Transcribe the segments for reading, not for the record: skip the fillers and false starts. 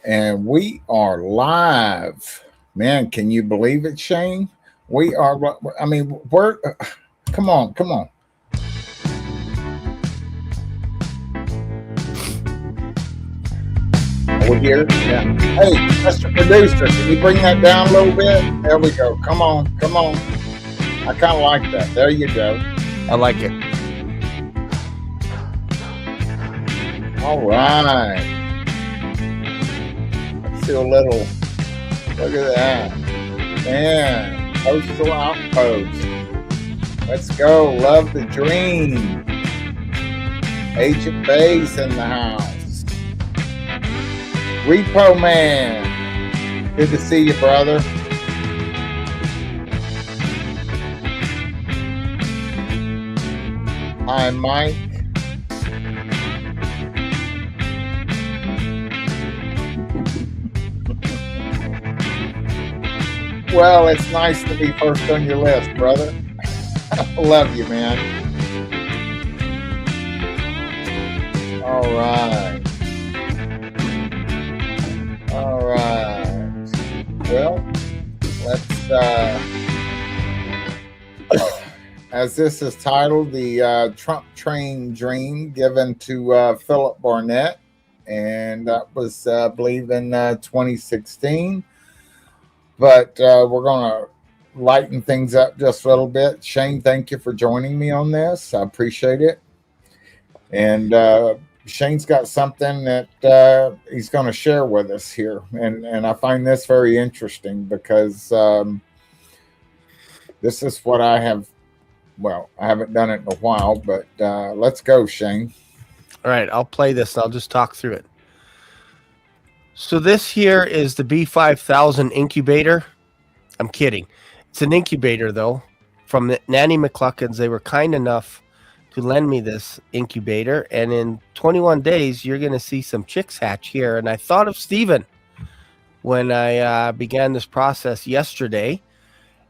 And we are live. Man, can you believe it, Shane? We are, I mean, we're, come on, come on. Are we here? Yeah. Hey, Mr. Producer, can you bring that down a little bit? There we go. Come on, come on. I kind of like that. There you go. I like it. All right. Let's do a little, look at that. Man, postal outpost. Let's go. Love the dream. Agent Base in the house. Repo Man. Good to see you, brother. Hi, Mike. Well, it's nice to be first on your list, brother. Love you, man. All right. All right. Well, let's, as this is titled, the Trump Train Dream given to Philip Barnett. And that was, I believe, in 2016. But we're going to lighten things up just a little bit. Shane, thank you for joining me on this. I appreciate it. And Shane's got something that he's going to share with us here. And I find this very interesting because this is what I have. Well, I haven't done it in a while, but let's go, Shane. All right, I'll play this. I'll just talk through it. So this here is the B5000 incubator. I'm kidding. It's an incubator, though, from the Nanny McCluckins. They were kind enough to lend me this incubator. And in 21 days, you're going to see some chicks hatch here. And I thought of Stephen when I began this process yesterday.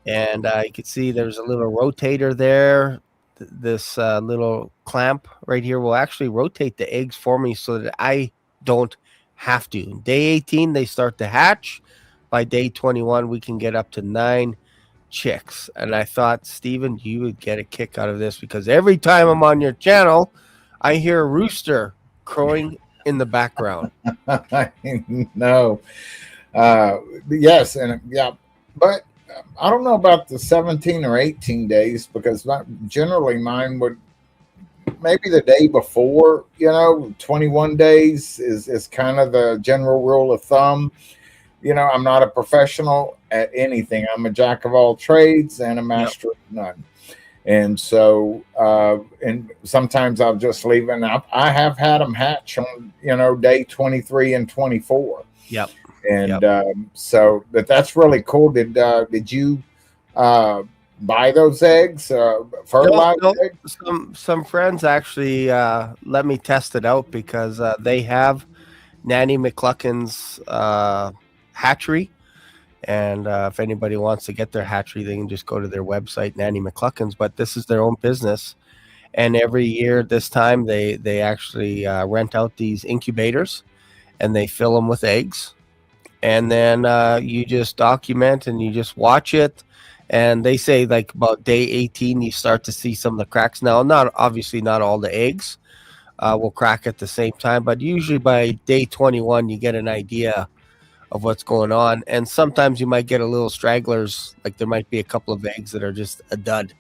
And you could see there's a little rotator there. This little clamp right here will actually rotate the eggs for me so that I don't have to. Day 18, they start to hatch. By day 21, we can get up to 9 chicks. And I thought, Stephen, you would get a kick out of this because every time I'm on your channel, I hear a rooster crowing in the background. No. Yes, and yeah, but I don't know about the 17 or 18 days because generally mine would maybe the day before, 21 days is kind of the general rule of thumb. I'm not a professional at anything. I'm a jack of all trades and a master of none. And so, and sometimes I'll just leave it. I have had them hatch on, day 23 and 24. Yep. And so that's really cool. Did you buy those eggs, fertilized eggs? Some friends actually let me test it out because they have Nanny McCluckin's hatchery. And if anybody wants to get their hatchery, they can just go to their website, Nanny McCluckin's. But this is their own business. And every year this time, they actually rent out these incubators and they fill them with eggs. And then you just document and you just watch it. And they say like about day 18, you start to see some of the cracks. Now, obviously not all the eggs will crack at the same time, but usually by day 21, you get an idea of what's going on. And sometimes you might get a little stragglers, like there might be a couple of eggs that are just a dud.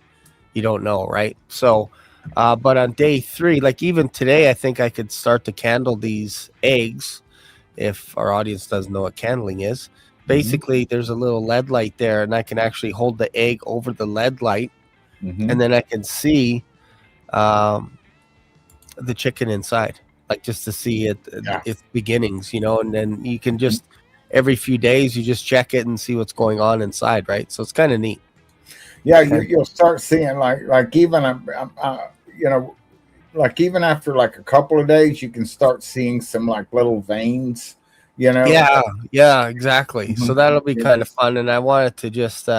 You don't know, right? So, but on day 3, like even today, I think I could start to candle these eggs. If our audience doesn't know what candling is, basically there's a little LED light there and I can actually hold the egg over the LED light and then I can see the chicken inside, like just to see its beginnings, and then you can just every few days you just check it and see what's going on inside, right? So it's kind of neat. Yeah, you'll start seeing like even like even after like a couple of days, you can start seeing some like little veins, Yeah, exactly. So that'll be kind of fun. And I wanted to just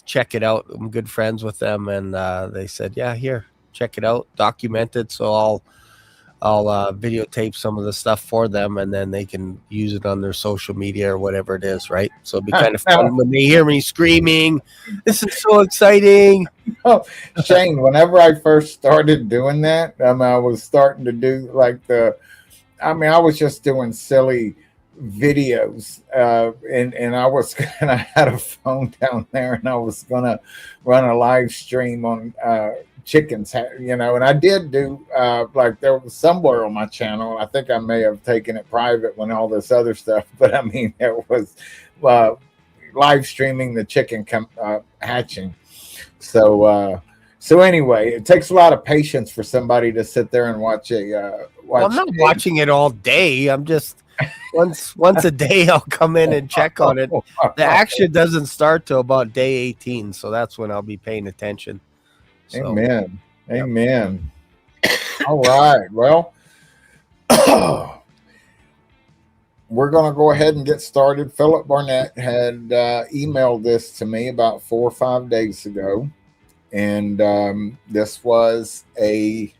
check it out. I'm good friends with them. And they said, yeah, here, check it out, documented. So I'll videotape some of the stuff for them, and then they can use it on their social media or whatever it is, right? So it'd be kind of fun when they hear me screaming, "This is so exciting!" Oh, Shane, whenever I first started doing that, I was starting to do like I was just doing silly videos, and I was gonna had a phone down there, and I was gonna run a live stream on chickens, and I did do like there was somewhere on my channel. I think I may have taken it private when all this other stuff, but I mean it was uh, live streaming the chicken hatching. So so anyway, it takes a lot of patience for somebody to sit there and watch a Well, I'm watch. not watching it all day. I'm just once a day I'll come in and check on it. The action doesn't start till about day 18, so that's when I'll be paying attention. So, Amen. yep. Amen. All right. Well, we're going to go ahead and get started. Philip Barnett had emailed this to me about 4 or 5 days ago, and this was a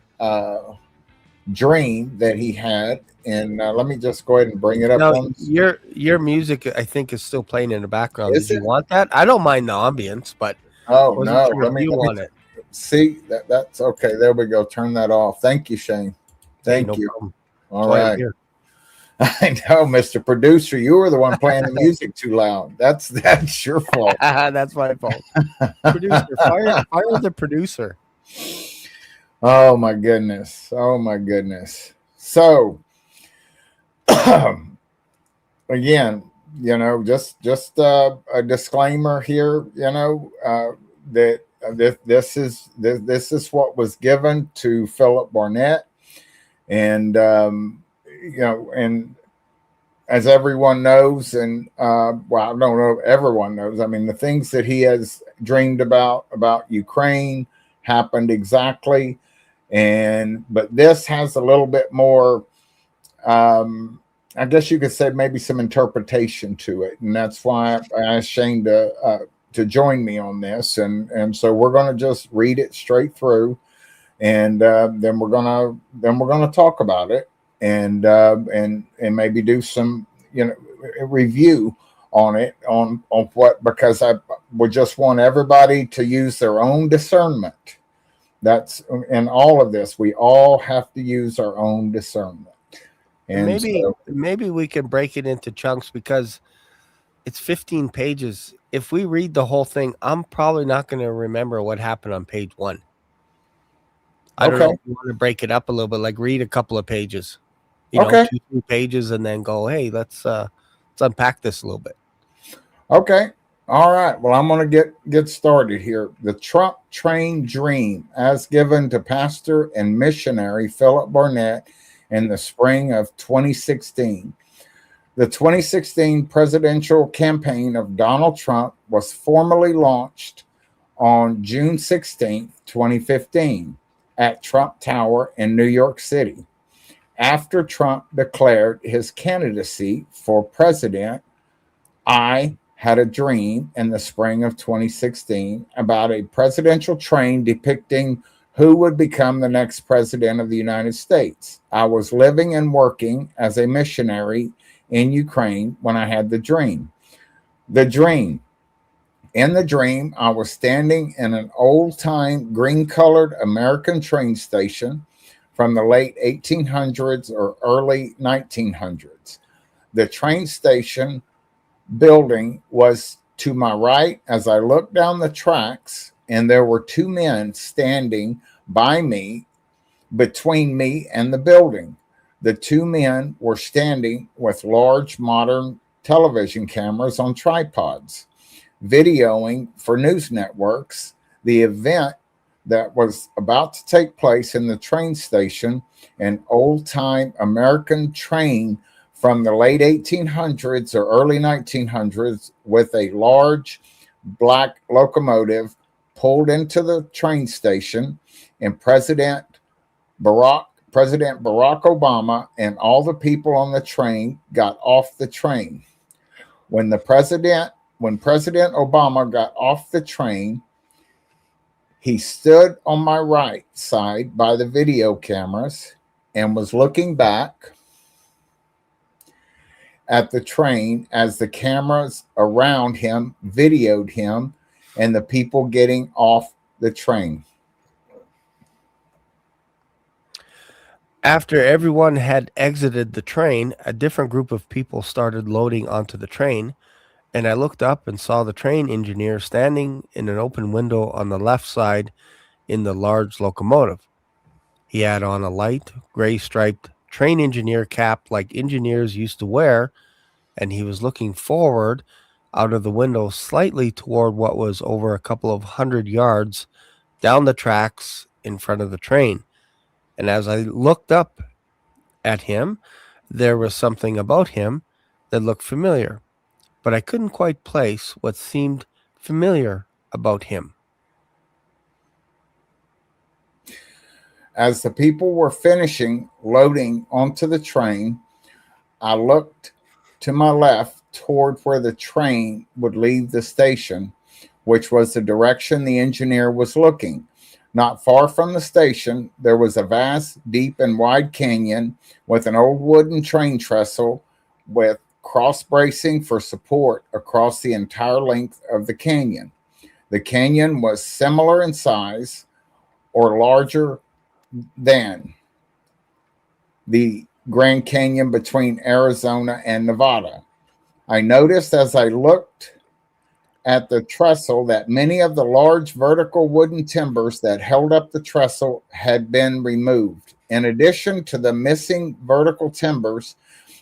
dream that he had. And let me just go ahead and bring it up Now, on. your music, I think, is still playing in the background. Is Did you it? want that? I don't mind the ambience, but Oh wasn't no! sure if you Let me want it. see that. That's okay. There we go. Turn that off. Thank you, Shane. Hey, Thank no you. problem. All That's why I'm right. here. I know, Mr. Producer, you were the one playing the music too loud. That's your fault. That's my fault. Producer, fire the producer. Oh my goodness. Oh my goodness. So again, just a disclaimer here, that this is what was given to Philip Barnett, and and as everyone knows, and well, I don't know if everyone knows. I mean, the things that he has dreamed about Ukraine happened exactly, and but this has a little bit more. I guess you could say maybe some interpretation to it, and that's why I asked Shane to join me on this, and so we're going to just read it straight through, and then we're gonna talk about it, and maybe do some review on it on what, because I would just want everybody to use their own discernment. That's in all of this. We all have to use our own discernment. And And so, maybe we can break it into chunks because it's 15 pages. If we read the whole thing, I'm probably not going to remember what happened on page 1. I don't know okay, if you want to break it up a little bit, like read a couple of pages, okay, 2, 3 pages, and then go, hey, let's unpack this a little bit. okay. All right. Well, I'm going to get started here. The Trump train dream, as given to pastor and missionary Philip Barnett in the spring of 2016. The 2016 presidential campaign of Donald Trump was formally launched on June 16, 2015, at Trump Tower in New York City. After Trump declared his candidacy for president, I had a dream in the spring of 2016 about a presidential train depicting who would become the next president of the United States. I was living and working as a missionary in Ukraine when I had the dream. The dream. In the dream, I was standing in an old time green colored American train station from the late 1800s or early 1900s. The train station building was to my right as I looked down the tracks, and there were two men standing by me, between me and the building. The two men were standing with large modern television cameras on tripods, videoing for news networks the event that was about to take place in the train station, an old time American train from the late 1800s or early 1900s with a large black locomotive pulled into the train station, and President Barack Obama and all the people on the train got off the train. When the president when President Obama got off the train, he stood on my right side by the video cameras. and was looking back at the train as the cameras around him videoed him and the people getting off the train. After everyone had exited the train, a different group of people started loading onto the train, and I looked up and saw the train engineer standing in an open window on the left side in the large locomotive. He had on a light, gray striped train engineer cap like engineers used to wear, and he was looking forward out of the window slightly toward what was over a couple of 100 yards down the tracks in front of the train. And as I looked up at him, there was something about him that looked familiar, but I couldn't quite place what seemed familiar about him. As the people were finishing loading onto the train, I looked to my left toward where the train would leave the station, which was the direction the engineer was looking. Not far from the station, there was a vast, deep, and wide canyon with an old wooden train trestle with cross bracing for support across the entire length of the canyon. The canyon was similar in size or larger than the Grand Canyon between Arizona and Nevada. I noticed as I looked at the trestle that many of the large vertical wooden timbers that held up the trestle had been removed. In addition to the missing vertical timbers,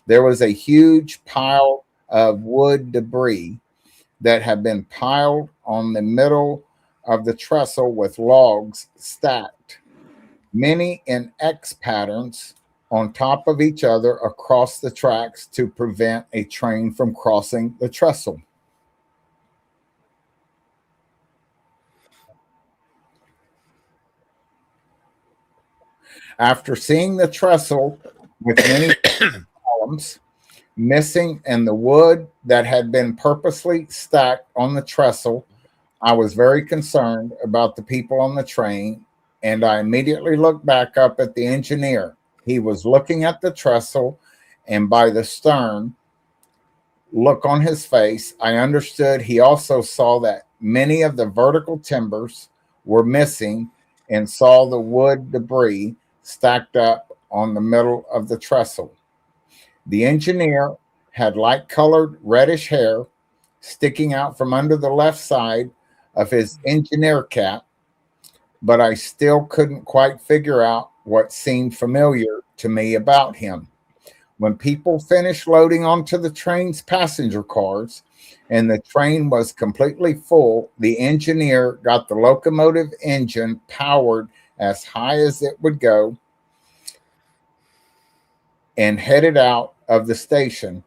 there was a huge pile of wood debris that had been piled on the middle of the trestle with logs stacked, many in X patterns on top of each other across the tracks to prevent a train from crossing the trestle. After seeing the trestle with many columns missing and the wood that had been purposely stacked on the trestle, I was very concerned about the people on the train, and I immediately looked back up at the engineer. He was looking at the trestle, and by the stern look on his face, I understood he also saw that many of the vertical timbers were missing and saw the wood debris stacked up on the middle of the trestle. The engineer had light colored reddish hair sticking out from under the left side of his engineer cap, but I still couldn't quite figure out what seemed familiar to me about him. When people finished loading onto the train's passenger cars and the train was completely full, the engineer got the locomotive engine powered as high as it would go and headed out of the station.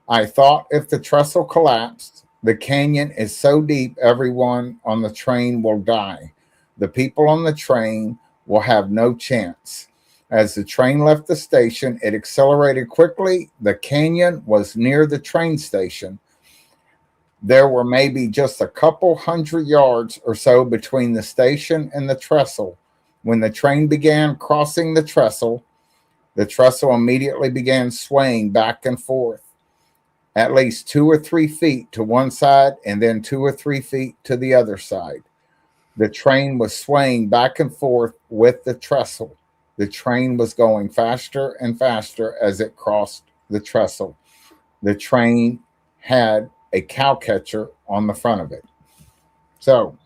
I thought if the trestle collapsed, the canyon is so deep everyone on the train will die. The people on the train will have no chance. As the train left the station, it accelerated quickly. The canyon was near the train station. There were maybe just a couple 100 yards or so between the station and the trestle. When the train began crossing the trestle immediately began swaying back and forth, at least 2 or 3 feet to one side and then 2 or 3 feet to the other side. The train was swaying back and forth with the trestle. The train was going faster and faster as it crossed the trestle. The train had a cow catcher on the front of it. So,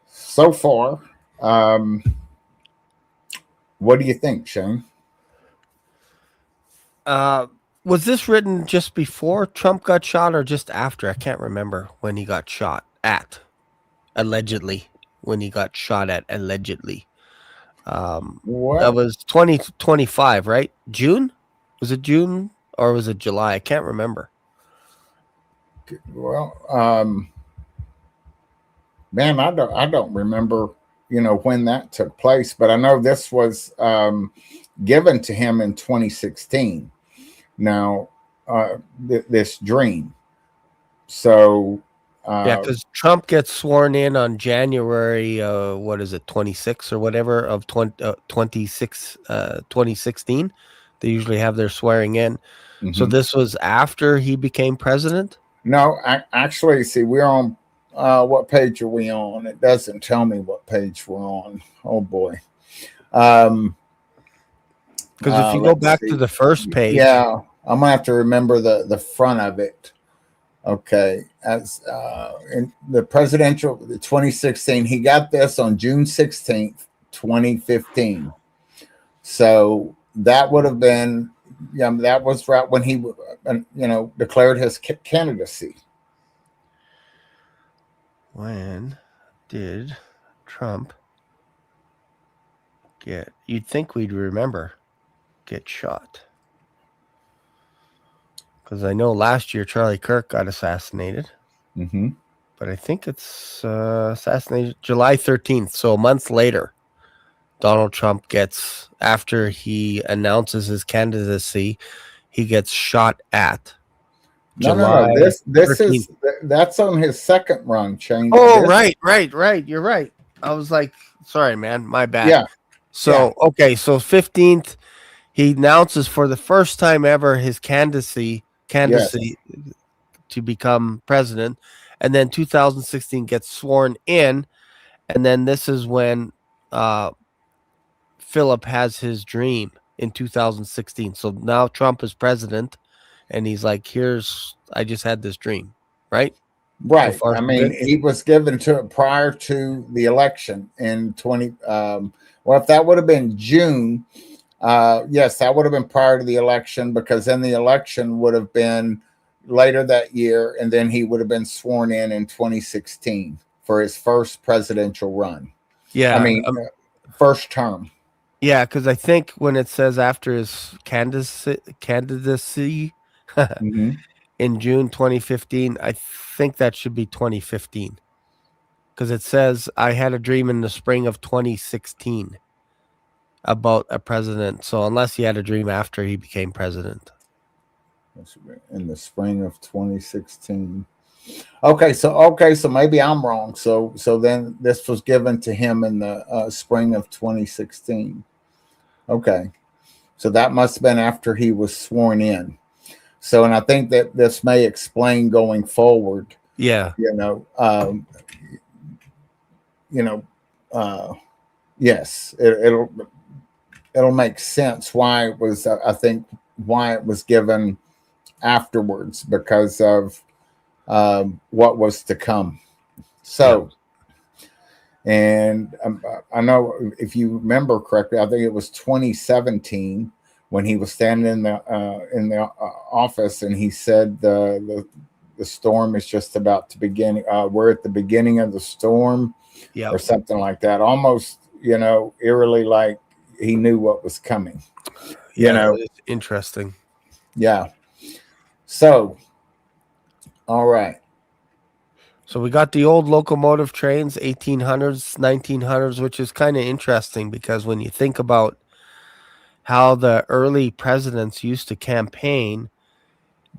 so far, um, what do you think, Shane? Uh, was this written just before Trump got shot or just after? I can't remember when he got shot at, allegedly. When he got shot at, allegedly. That Well, was 2025, right? June? Was it June or was it July? I can't remember. well, man, I don't remember, when that took place, but I know this was given to him in 2016. Now, this dream. So, Yeah, because Trump gets sworn in on January, what is it, 26 or whatever of 2016. They usually have their swearing in. So mhm. this was after he became president? No, actually, see, we're on. What page are we on? It doesn't tell me what page we're on. Oh boy. Um, Because if you go let's back to see. the first page, Yeah, I'm gonna have to remember the front of it. Okay, as in the presidential, the 2016, he got this on June 16th, 2015. So that would have been, yeah, that was right when he, declared his candidacy. when did Trump you'd think we'd remember, get shot? Because I know last year Charlie Kirk got assassinated, Mm-hmm. but I think it's assassinated July 13th. So a month later, Donald Trump gets, after he announces his candidacy, he gets shot at No, no, no. July This 13th. is that's on his second run. Change Oh, this. right. You're right. I was like, sorry, man, my bad. Yeah, yeah, So, okay, so 15th, he announces for the first time ever his yes, candidacy to become president, and then 2016 gets sworn in, and then this is when uh, Philip has his dream in 2016. So now Trump is president, and he's like, "Here's, I just had this dream." Right? So right. far, I so mean, good. he was given to it prior to the election in 20. Well, if that would have been June, yes, that would have been prior to the election because then the election would have been later that year, and then he would have been sworn in 2016 for his first presidential run. I Yeah, mean, first term. yeah, because I think when it says after his candidacy Hmm. in June 2015, I think that should be 2015 because it says I had a dream in the spring of 2016 about a president. So unless he had a dream after he became president. In the spring of 2016. Okay, so maybe I'm wrong. So then this was given to him in the spring of 2016. Okay, so that must have been after he was sworn in. So, and I think that this may explain going forward. Yeah. You know, you know, uh, yes, it'll make sense why it was. I think why it was given afterwards because of what was to come. Yep. So, and I know if you remember correctly, I think it was 2017 when he was standing in the office and he said the storm is just about to begin. We're at the beginning of the storm, or Yep. something like that. Almost, eerily like he knew what was coming. You Yeah. know, It's interesting. yeah. So, all right. So we got the old locomotive trains, 1800s, 1900s, which is kind of interesting because when you think about how the early presidents used to campaign,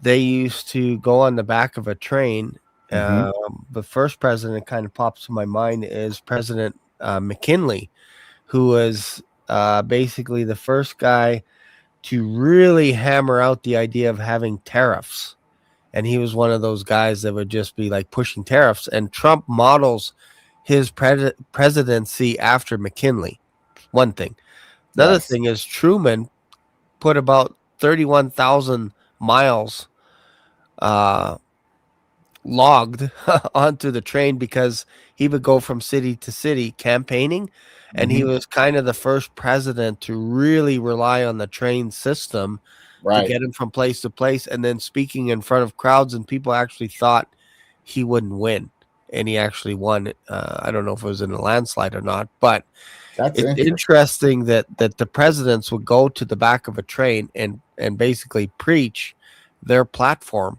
they used to go on the back of a train. Mm-hmm. The first president kind of pops in my mind is President McKinley, who was basically the first guy to really hammer out the idea of having tariffs. And he was one of those guys that would just be like pushing tariffs. And Trump models his presidency after McKinley. One thing. Another Yes. thing is Truman put about 31,000 miles uh, logged onto the train because he would go from city to city campaigning. And he Mm-hmm. was kind of the first president to really rely on the train system to Right. get him from place to place. And then speaking in front of crowds, and people actually thought he wouldn't win. And he actually won. I don't know if it was in a landslide or not, but That's it's interesting. interesting that the presidents would go to the back of a train and basically preach their platform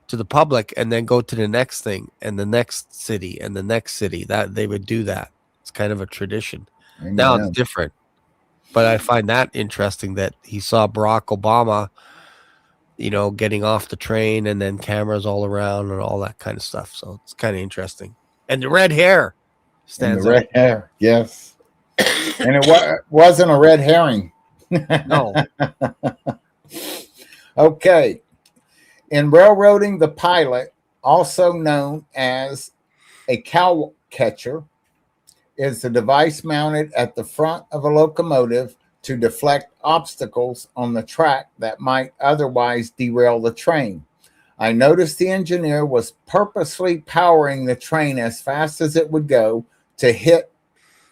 to the public and then go to the next thing and the next city and the next city. That they would do that. It's kind of a tradition. Now it's Amen. different, but I find that interesting that he saw Barack Obama getting off the train and then cameras all around and all that kind of stuff. So it's kind of interesting. And the red hair And the stands out. red hair, yes. And it wasn't a red herring. No. Okay. In railroading, the pilot, also known as a cow catcher, is the device mounted at the front of a locomotive to deflect obstacles on the track that might otherwise derail the train. I noticed the engineer was purposely powering the train as fast as it would go to hit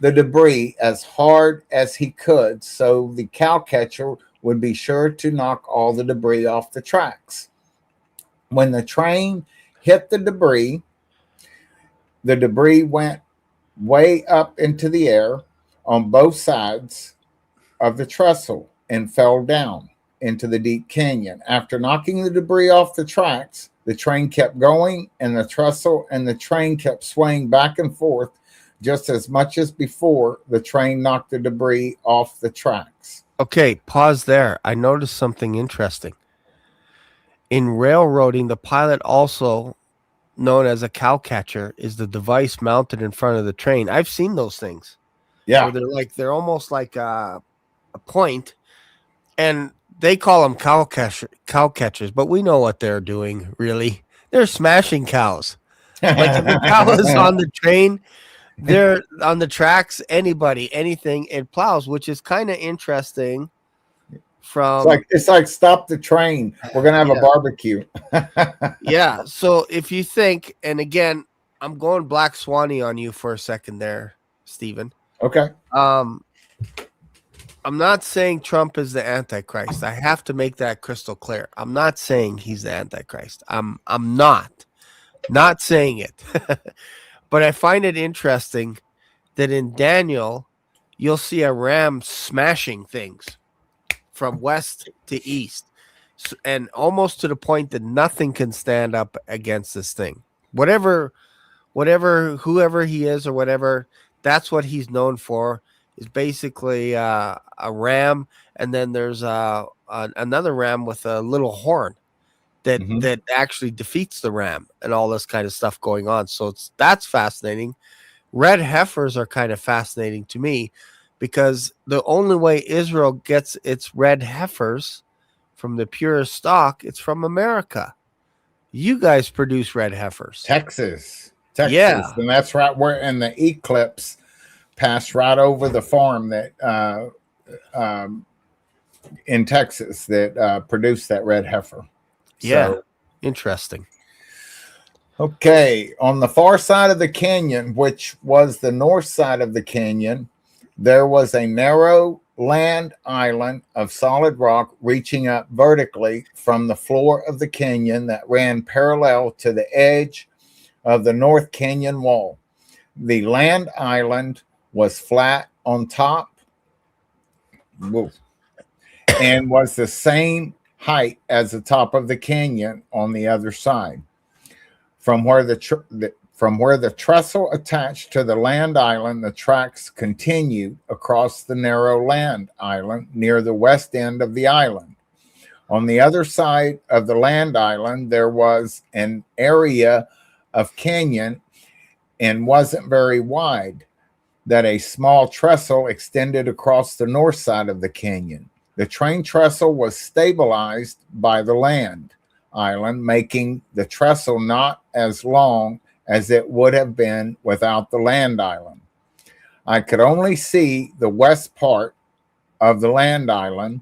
the debris as hard as he could so the cow catcher would be sure to knock all the debris off the tracks. When the train hit the debris went way up into the air on both sides of the trestle and fell down into the deep canyon. After knocking the debris off the tracks, the train kept going, and the trestle and the train kept swaying back and forth just as much as before the train knocked the debris off the tracks. Okay, pause there. I noticed something interesting. In railroading, the pilot, also known as a cow catcher, is the device mounted in front of the train. I've seen those things where Yeah. they're almost like a point, and they call them cow catchers, but we know what they're doing. Really, they're smashing cows. Like if a cow is on the train, they're on the tracks. Anybody, anything, it plows, which is kind of interesting. From It's like stop the train. We're gonna have a Yeah, barbecue. yeah. So if you think, and again, I'm going Black Swanee on you for a second there, Stephen. Okay. Um, I'm not saying Trump is the Antichrist. I have to make that crystal clear. I'm not saying he's the Antichrist. I'm not saying it. But I find it interesting that in Daniel, you'll see a ram smashing things from west to east, and almost to the point that nothing can stand up against this thing. Whoever he is or whatever, that's what he's known for. Is basically a ram, and then there's another ram with a little horn that Mm-hmm. that actually defeats the ram, and all this kind of stuff going on. So that's fascinating. Red heifers are kind of fascinating to me because the only way Israel gets its red heifers from the purest stock, it's from America. You guys produce red heifers. Texas. Yeah. And that's right where in the eclipse passed right over the farm that um, in Texas that produced that red heifer. Yeah. So Interesting. okay, on the far side of the canyon, which was the north side of the canyon, there was a narrow land island of solid rock reaching up vertically from the floor of the canyon that ran parallel to the edge of the North Canyon wall. The land island was flat on top and was the same height as the top of the canyon on the other side. From where the trestle attached to the land island, the tracks continued across the narrow land island near the west end of the island. On the other side of the land island, there was an area of canyon and wasn't very wide that a small trestle extended across the north side of the canyon. The train trestle was stabilized by the land island, making the trestle not as long as it would have been without the land island. I could only see the west part of the land island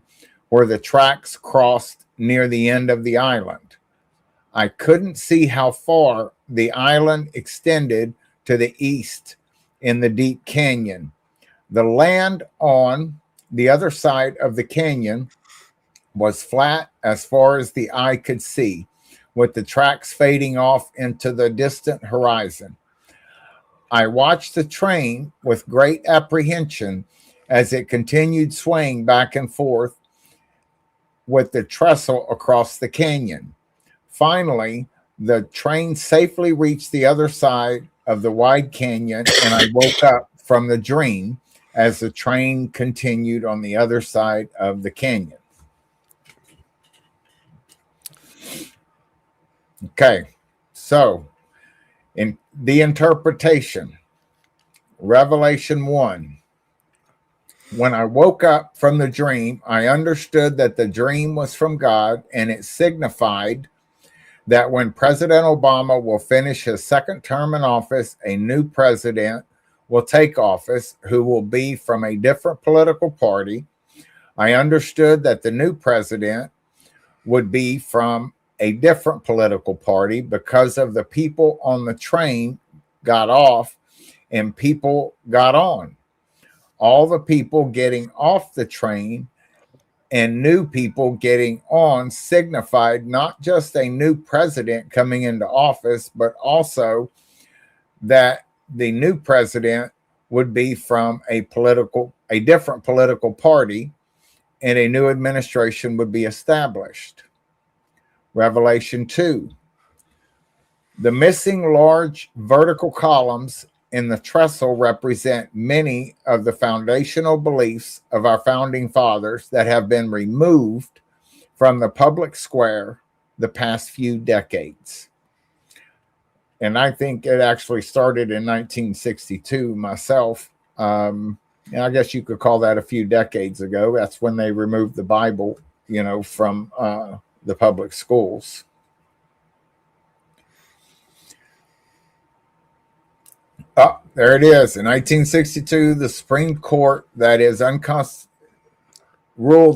where the tracks crossed near the end of the island. I couldn't see how far the island extended to the east in the deep canyon. The land on the other side of the canyon was flat as far as the eye could see, with the tracks fading off into the distant horizon. I watched the train with great apprehension as it continued swaying back and forth with the trestle across the canyon. Finally, the train safely reached the other side of the wide canyon, and I woke up from the dream as the train continued on the other side of the canyon. Okay, so in the interpretation, Revelation 1. When I woke up from the dream, I understood that the dream was from God, and it signified that when President Obama will finish his second term in office, a new president will take office who will be from a different political party. I understood that the new president would be from a different political party because of the people on the train got off and people got on. All the people getting off the train and new people getting on signified not just a new president coming into office, but also that the new president would be from a different political party, and a new administration would be established. Revelation 2. The missing large vertical columns in the trestle represent many of the foundational beliefs of our founding fathers that have been removed from the public square the past few decades. And I think it actually started in 1962 myself. And I guess you could call that a few decades ago. That's when they removed the Bible, from the public schools. Oh, there it is. In 1962, the Supreme Court ruled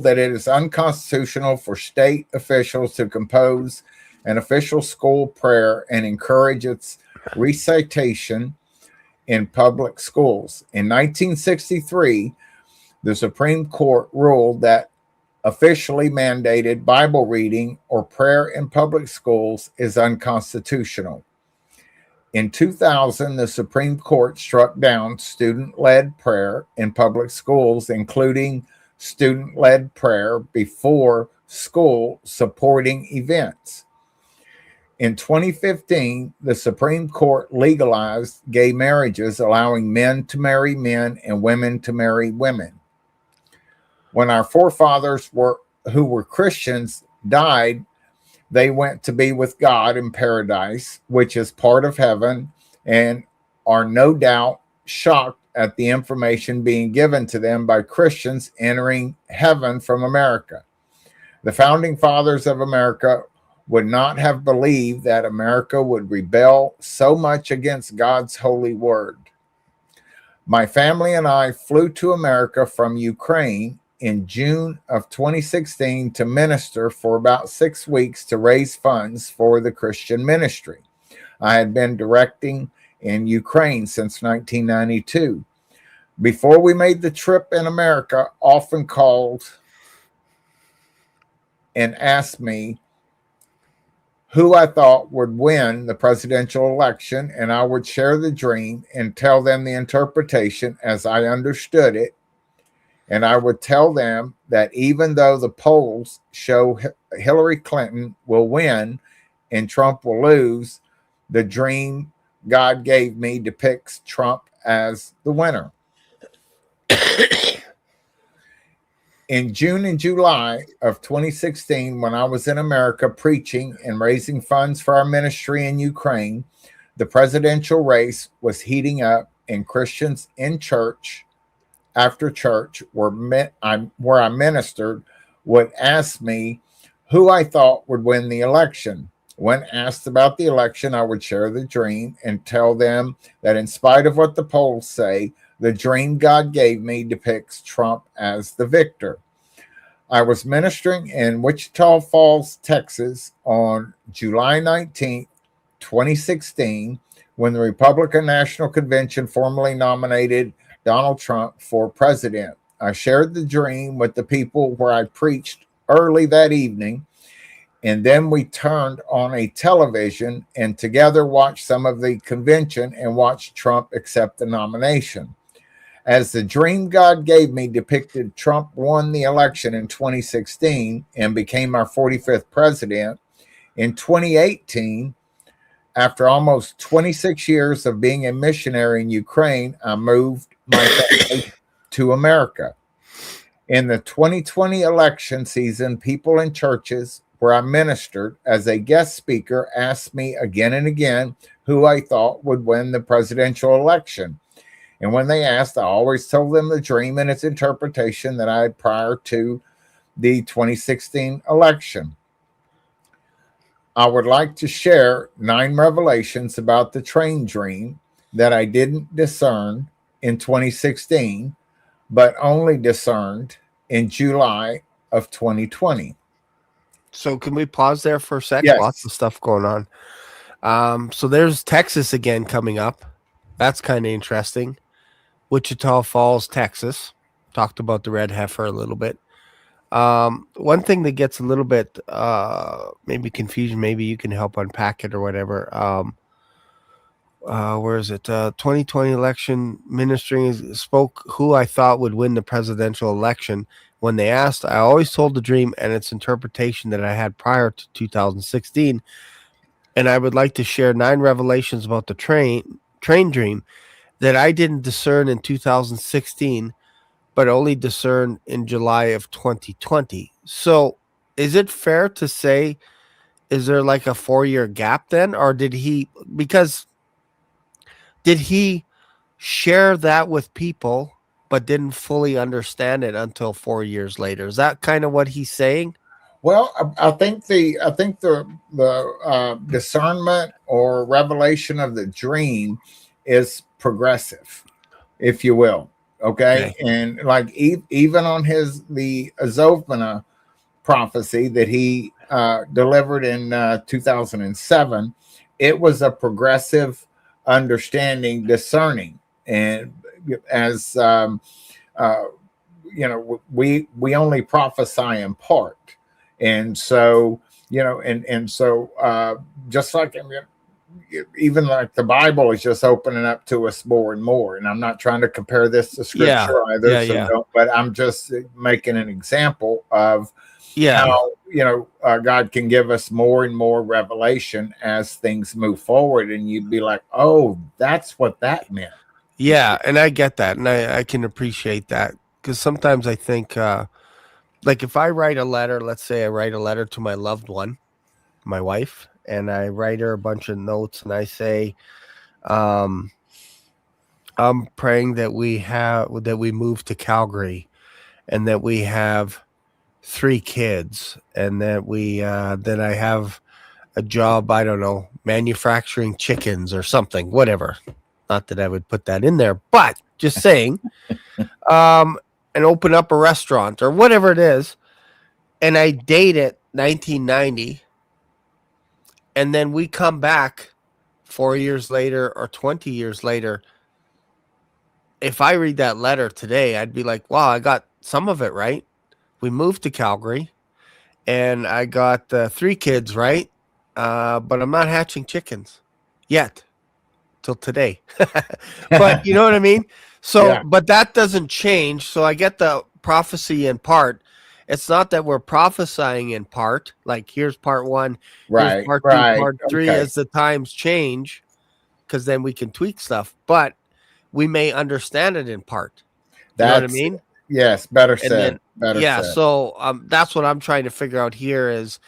that it is unconstitutional for state officials to compose an official school prayer and encourage its recitation in public schools. In 1963, the Supreme Court ruled that officially mandated Bible reading or prayer in public schools is unconstitutional. In 2000, the Supreme Court struck down student-led prayer in public schools, including student-led prayer before school supporting events. In 2015, the Supreme Court legalized gay marriages, allowing men to marry men and women to marry women. When our forefathers who were Christians died, they went to be with God in paradise, which is part of heaven, and are no doubt shocked at the information being given to them by Christians entering heaven from America. The founding fathers of America would not have believed that America would rebel so much against God's holy word. My family and I flew to America from Ukraine in June of 2016 to minister for about 6 weeks to raise funds for the Christian ministry. I had been directing in Ukraine since 1992. Before we made the trip in America, often called and asked me who I thought would win the presidential election, and I would share the dream and tell them the interpretation as I understood it. And I would tell them that even though the polls show Hillary Clinton will win and Trump will lose, the dream God gave me depicts Trump as the winner. In June and July of 2016, when I was in America preaching and raising funds for our ministry in Ukraine, the presidential race was heating up, and Christians in church after church where I ministered would ask me who I thought would win the election. When asked about the election, I would share the dream and tell them that in spite of what the polls say, the dream God gave me depicts Trump as the victor. I was ministering in Wichita Falls, Texas on July 19th, 2016, when the Republican National Convention formally nominated Donald Trump for president. I shared the dream with the people where I preached early that evening, and then we turned on a television and together watched some of the convention and watched Trump accept the nomination. As the dream God gave me depicted, Trump won the election in 2016 and became our 45th president. In 2018, after almost 26 years of being a missionary in Ukraine, I moved my family to America. In the 2020 election season, people in churches where I ministered as a guest speaker, asked me again and again who I thought would win the presidential election. And when they asked, I always told them the dream and its interpretation that I had prior to the 2016 election. I would like to share 9 revelations about the train dream that I didn't discern in 2016, but only discerned in July of 2020. So can we pause there for a sec? Lots Yes. of stuff going on. So there's Texas again coming up. That's kind of interesting. Wichita Falls, Texas. Talked about the red heifer a little bit. One thing that gets a little bit maybe confusion, maybe you can help unpack it or whatever. Where is it? 2020 election ministry spoke who I thought would win the presidential election. When they asked, I always told the dream and its interpretation that I had prior to 2016. And I would like to share 9 revelations about the train dream that I didn't discern in 2016, but only discerned in July of 2020. So is it fair to say, is there like a 4-year gap then? Or did he share that with people but didn't fully understand it until 4 years later? Is that kind of what he's saying? Well, I think the discernment or revelation of the dream is progressive, if you will. Okay, Okay. and like even on the Azovana prophecy that he delivered in 2007, it was a progressive understanding, discerning, and as uh, we only prophesy in part, and so just like, I mean, even like the Bible is just opening up to us more and more. And I'm not trying to compare this to Yeah. scripture either, Yeah. so Yeah. don't. But I'm just making an example of Yeah. how God can give us more and more revelation as things move forward, and you'd be like, "Oh, that's what that meant." Yeah. And I get that. And I can appreciate that because sometimes I think, like if I write a letter, let's say I write a letter to my loved one, my wife, and I write her a bunch of notes and I say, um, I'm praying that we move to Calgary and that we have 3 kids and that I have a job, I don't know, manufacturing chickens or something, whatever. Not that I would put that in there, but just saying, um, and open up a restaurant or whatever it is. And I date it 1990. And then we come back 4 years later or 20 years later. If I read that letter today, I'd be like, wow, I got some of it right. We moved to Calgary and I got 3 kids right. But I'm not hatching chickens yet till today. But you know what I mean? So, Yeah, but that doesn't change. So I get the prophecy in part. It's not that we're prophesying in part, like here's part 1, here's right, part 2, right. part 3 Okay, as the times change, because then we can tweak stuff. But we may understand it in part. You know what I that's mean? yes, better And said, then better yeah, said. so that's what I'm trying to figure out here is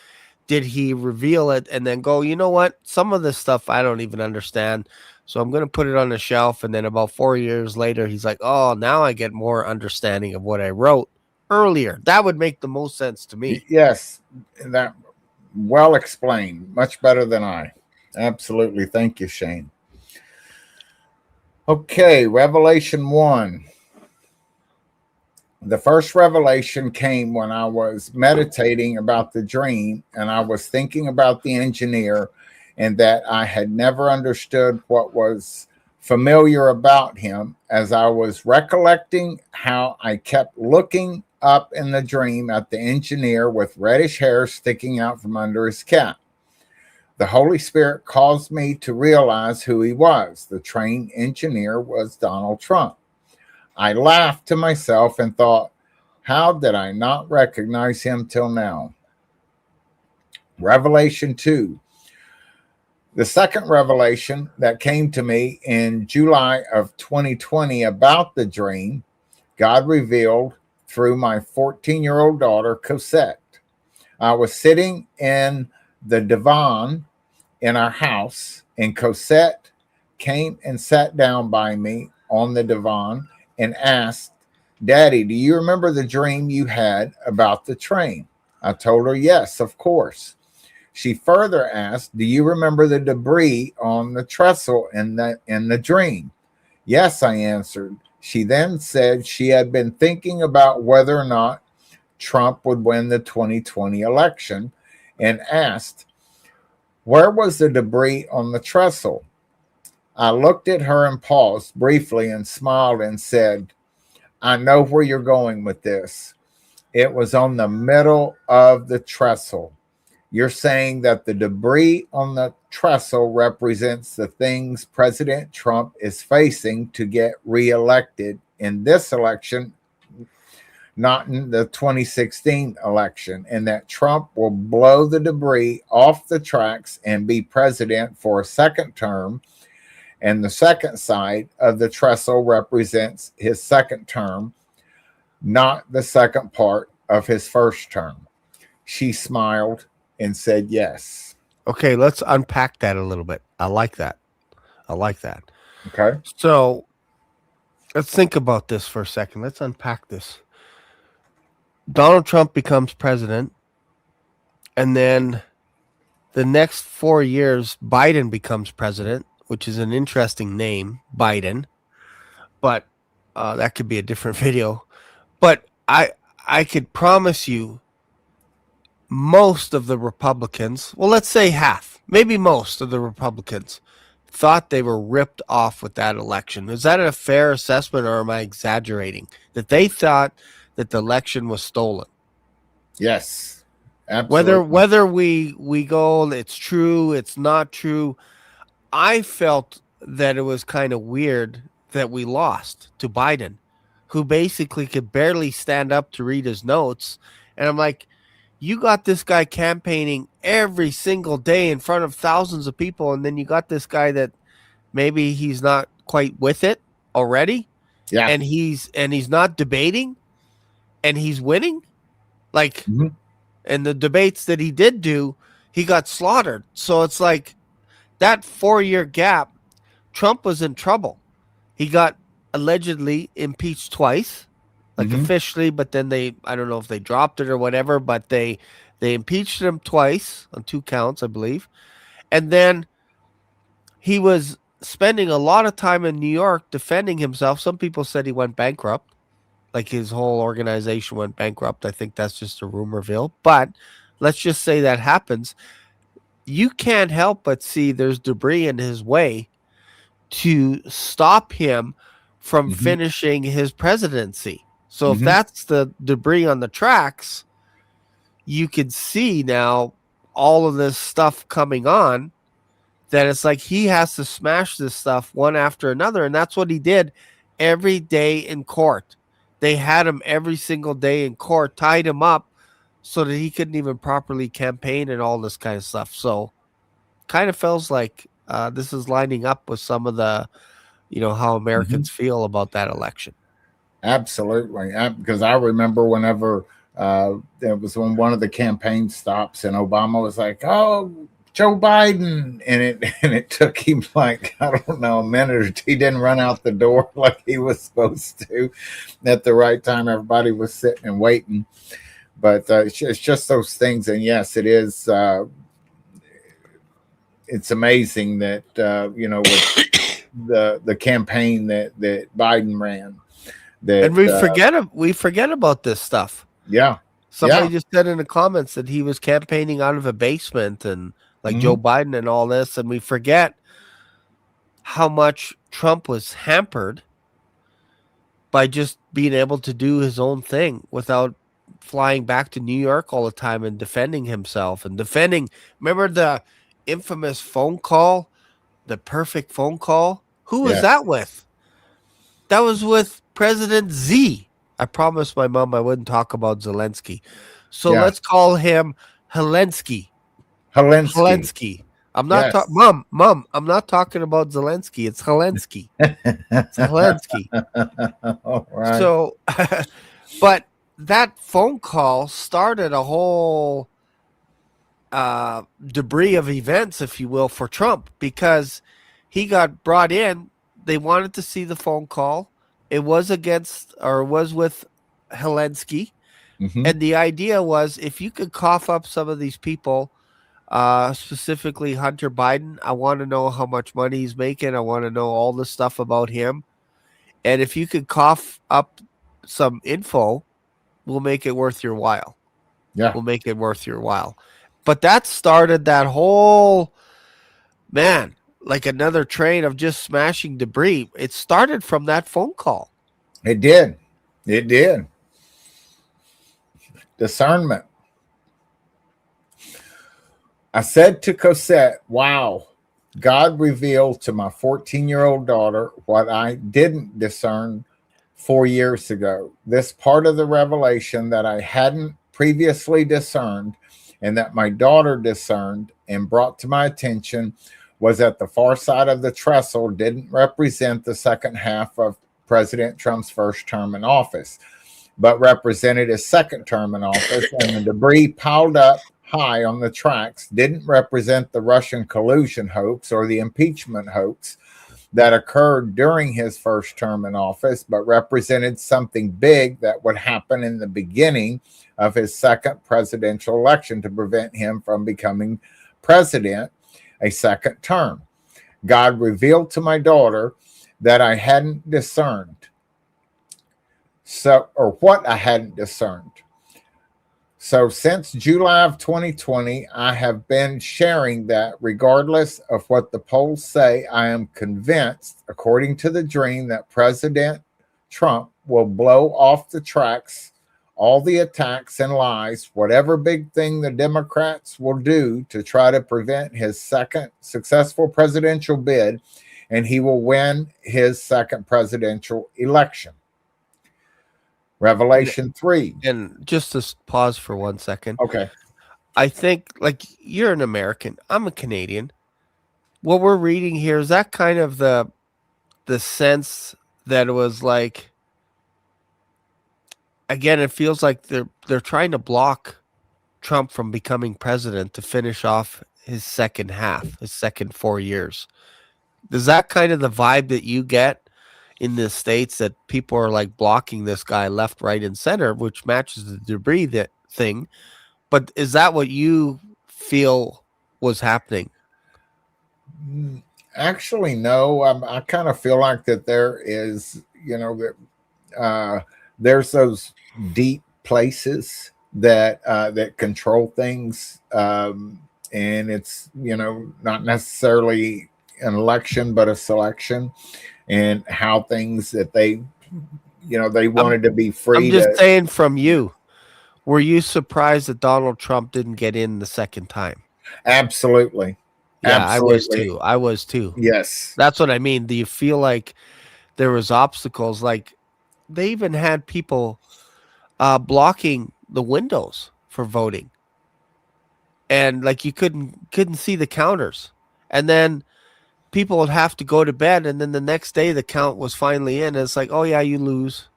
did he reveal it and then go, you know what? Some of this stuff I don't even understand. So I'm going to put it on the shelf. And then about 4 years later, he's like, oh, now I get more understanding of what I wrote earlier. That would make the most sense to me. Yes, that well explained, much better than I. Absolutely, thank you, Shane. Okay, Revelation 1. The first revelation came when I was meditating about the dream and I was thinking about the engineer and that I had never understood what was familiar about him as I was recollecting how I kept looking up in the dream at the engineer with reddish hair sticking out from under his cap. The Holy Spirit caused me to realize who he was. The train engineer was Donald Trump. I laughed to myself and thought, how did I not recognize him till now? Revelation 2. The second revelation that came to me in July of 2020 about the dream, God revealed through my 14-year-old daughter, Cosette. I was sitting in the divan in our house, and Cosette came and sat down by me on the divan and asked, Daddy, do you remember the dream you had about the train? I told her, yes, of course. She further asked, do you remember the debris on the trestle in the dream? Yes, I answered. She then said she had been thinking about whether or not Trump would win the 2020 election and asked, where was the debris on the trestle? I looked at her and paused briefly and smiled and said, I know where you're going with this. It was on the middle of the trestle. You're saying that the debris on the trestle represents the things President Trump is facing to get reelected in this election, not in the 2016 election, and that Trump will blow the debris off the tracks and be president for a second term. And the second side of the trestle represents his second term, not the second part of his first term. She smiled and said yes. Okay, let's unpack that a little bit. I like that. I like that. Okay. So let's think about this for a second. Let's unpack this. Donald Trump becomes president, and then the next 4 years, Biden becomes president, which is an interesting name, Biden. But that could be a different video. But I could promise you, most of the Republicans, well, let's say half, maybe most of the Republicans, thought they were ripped off with that election. Is that a fair assessment, or am I exaggerating? That they thought that the election was stolen. Yes. Whether Absolutely. whether we go, it's true, it's not true. I felt that it was kind of weird that we lost to Biden, who basically could barely stand up to read his notes. And I'm like, you got this guy campaigning every single day in front of thousands of people, and then you got this guy that maybe he's not quite with it already, Yeah. and he's not debating, and he's winning. Like, Mhm. in the debates that he did do, he got slaughtered. So it's like that 4 year gap, Trump was in trouble. He got allegedly impeached twice, like Mhm. officially, but then I don't know if they dropped it or whatever, but they impeached him twice on 2 counts, I believe. And then he was spending a lot of time in New York defending himself. Some people said he went bankrupt, like his whole organization went bankrupt. I think that's just a rumorville, but let's just say that happens. You can't help but see there's debris in his way to stop him from Mhm. finishing his presidency. So if Mhm. that's the debris on the tracks, you can see now all of this stuff coming on, that it's like he has to smash this stuff one after another. And that's what he did every day in court. They had him every single day in court, tied him up so that he couldn't even properly campaign and all this kind of stuff. So kind of feels like this is lining up with some of the, how Mhm. Americans feel about that election. Absolutely. Because I remember whenever it was on one of the campaign stops, and Obama was like, "Oh, Joe Biden," and it and it took him like, I don't know, a minute or two. He didn't run out the door like he was supposed to at the right time. Everybody was sitting and waiting. But it's just those things. And yes, it is. It's amazing that with the campaign that Biden ran. That And we forget about this stuff. Yeah, Somebody yeah. just said in the comments that he was campaigning out of a basement, and like Joe Hmm. Biden and all this, and we forget how much Trump was hampered by just being able to do his own thing without flying back to New York all the time and defending himself and defending. Remember the infamous phone call, the perfect phone call? Who was Yes. that with? That was with President Z. I promised my mom I wouldn't talk about Zelensky. So Yes. let's call him Helensky. Helensky. Helensky. I'm not talking, Yes. mom, I'm not talking about Zelensky. It's Helensky. It's Helensky. All right. So, but that phone call started a whole debris of events, if you will, for Trump, because he got brought in. They wanted to see the phone call. It was against, or was with Helensky. Hmm. And the idea was, if you could cough up some of these people, specifically Hunter Biden, I want to know how much money he's making. I want to know all the stuff about him. And if you could cough up some info, we'll make it worth your while. Yeah, We'll make it worth your while. But that started that whole, man, like another train of just smashing debris. It started from that phone call. it did. It did. Discernment. I said to Cosette, wow, God revealed to my 14-year-old daughter what I didn't discern 4 years ago. This part of the revelation that I hadn't previously discerned and that my daughter discerned and brought to my attention was that the far side of the trestle didn't represent the second half of President Trump's first term in office, but represented his second term in office, and the debris piled up high on the tracks didn't represent the Russian collusion hoax or the impeachment hoax that occurred during his first term in office, but represented something big that would happen in the beginning of his second presidential election to prevent him from becoming president a second term. God revealed to my daughter that I hadn't discerned. So, or what I hadn't discerned. So, since July of 2020, I have been sharing that regardless of what the polls say, I am convinced, according to the dream, that President Trump will blow off the tracks all the attacks and lies, whatever big thing the Democrats will do to try to prevent his second successful presidential bid, and he will win his second presidential election. And, Revelation 3. and just to pause for 1 second, Okay. I think, like, you're an American, I'm a Canadian. What we're reading here, is that kind of the sense that it was like, again, it feels like they're trying to block Trump from becoming president to finish off his second half, his second 4 years. Is that kind of the vibe that you get in the States, that people are like blocking this guy left, right, and center, which matches the debris that thing? But is that what you feel was happening? Actually, no. I kind of feel like that there is, that there's those deep places that control things, and it's not necessarily an election, but a selection, and how things that they I'm wanted to be I'm free just to. saying, from you, were you surprised that Donald Trump didn't get in the second time? Absolutely, Yeah, I was absolutely, too. I was too. yes, That's what I mean. Do you feel like there was obstacles? Like, they even had people blocking the windows for voting, and like you couldn't see the counters. And then people would have to go to bed, and then the next day the count was finally in. And it's like, oh yeah, you lose.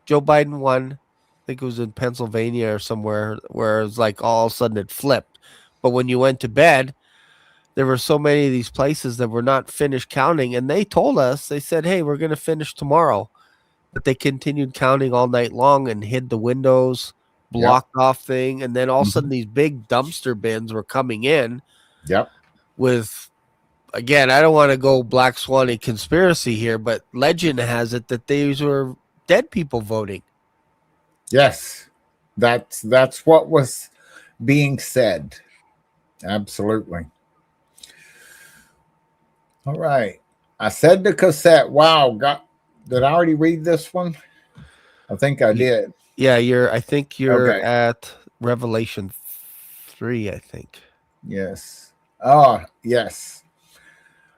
Joe Biden won. I think it was in Pennsylvania or somewhere, where it was like all of a sudden it flipped. But when you went to bed, there were so many of these places that were not finished counting, and they told us, they said, hey, we're going to finish tomorrow. But they continued counting all night long and hid the windows, yep, blocked off thing, and then all of a hmm, sudden these big dumpster bins were coming in yep, with, again, I don't want to go Black Swanny conspiracy here, but legend has it that these were dead people voting. yes. That's what was being said. Absolutely. All right. I said to Cassette, wow, did I already read this one? I think I did. Yeah, I think you're Okay. at Revelation 3, I think. Yes. Oh, yes.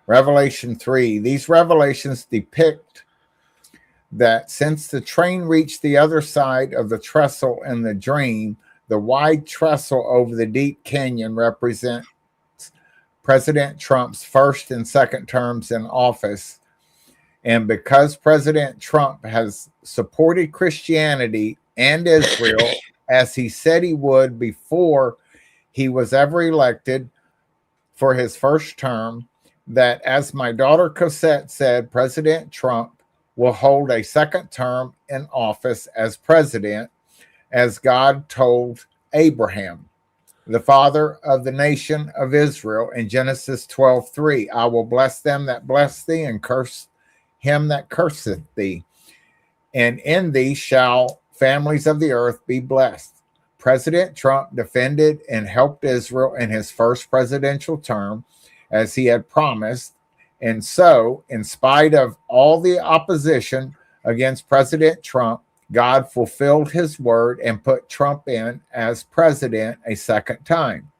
Revelation 3. These revelations depict that since the train reached the other side of the trestle in the dream, the wide trestle over the deep canyon represent President Trump's first and second terms in office. And because President Trump has supported Christianity and Israel as he said he would before he was ever elected for his first term, that, as my daughter Cosette said, President Trump will hold a second term in office as president, as God told Abraham, the father of the nation of Israel, in Genesis 12:3. I will bless them that bless thee, and curse him that curseth thee. And in thee shall families of the earth be blessed. President Trump defended and helped Israel in his first presidential term, as he had promised. And so, in spite of all the opposition against President Trump, God fulfilled his word and put Trump in as president a second time.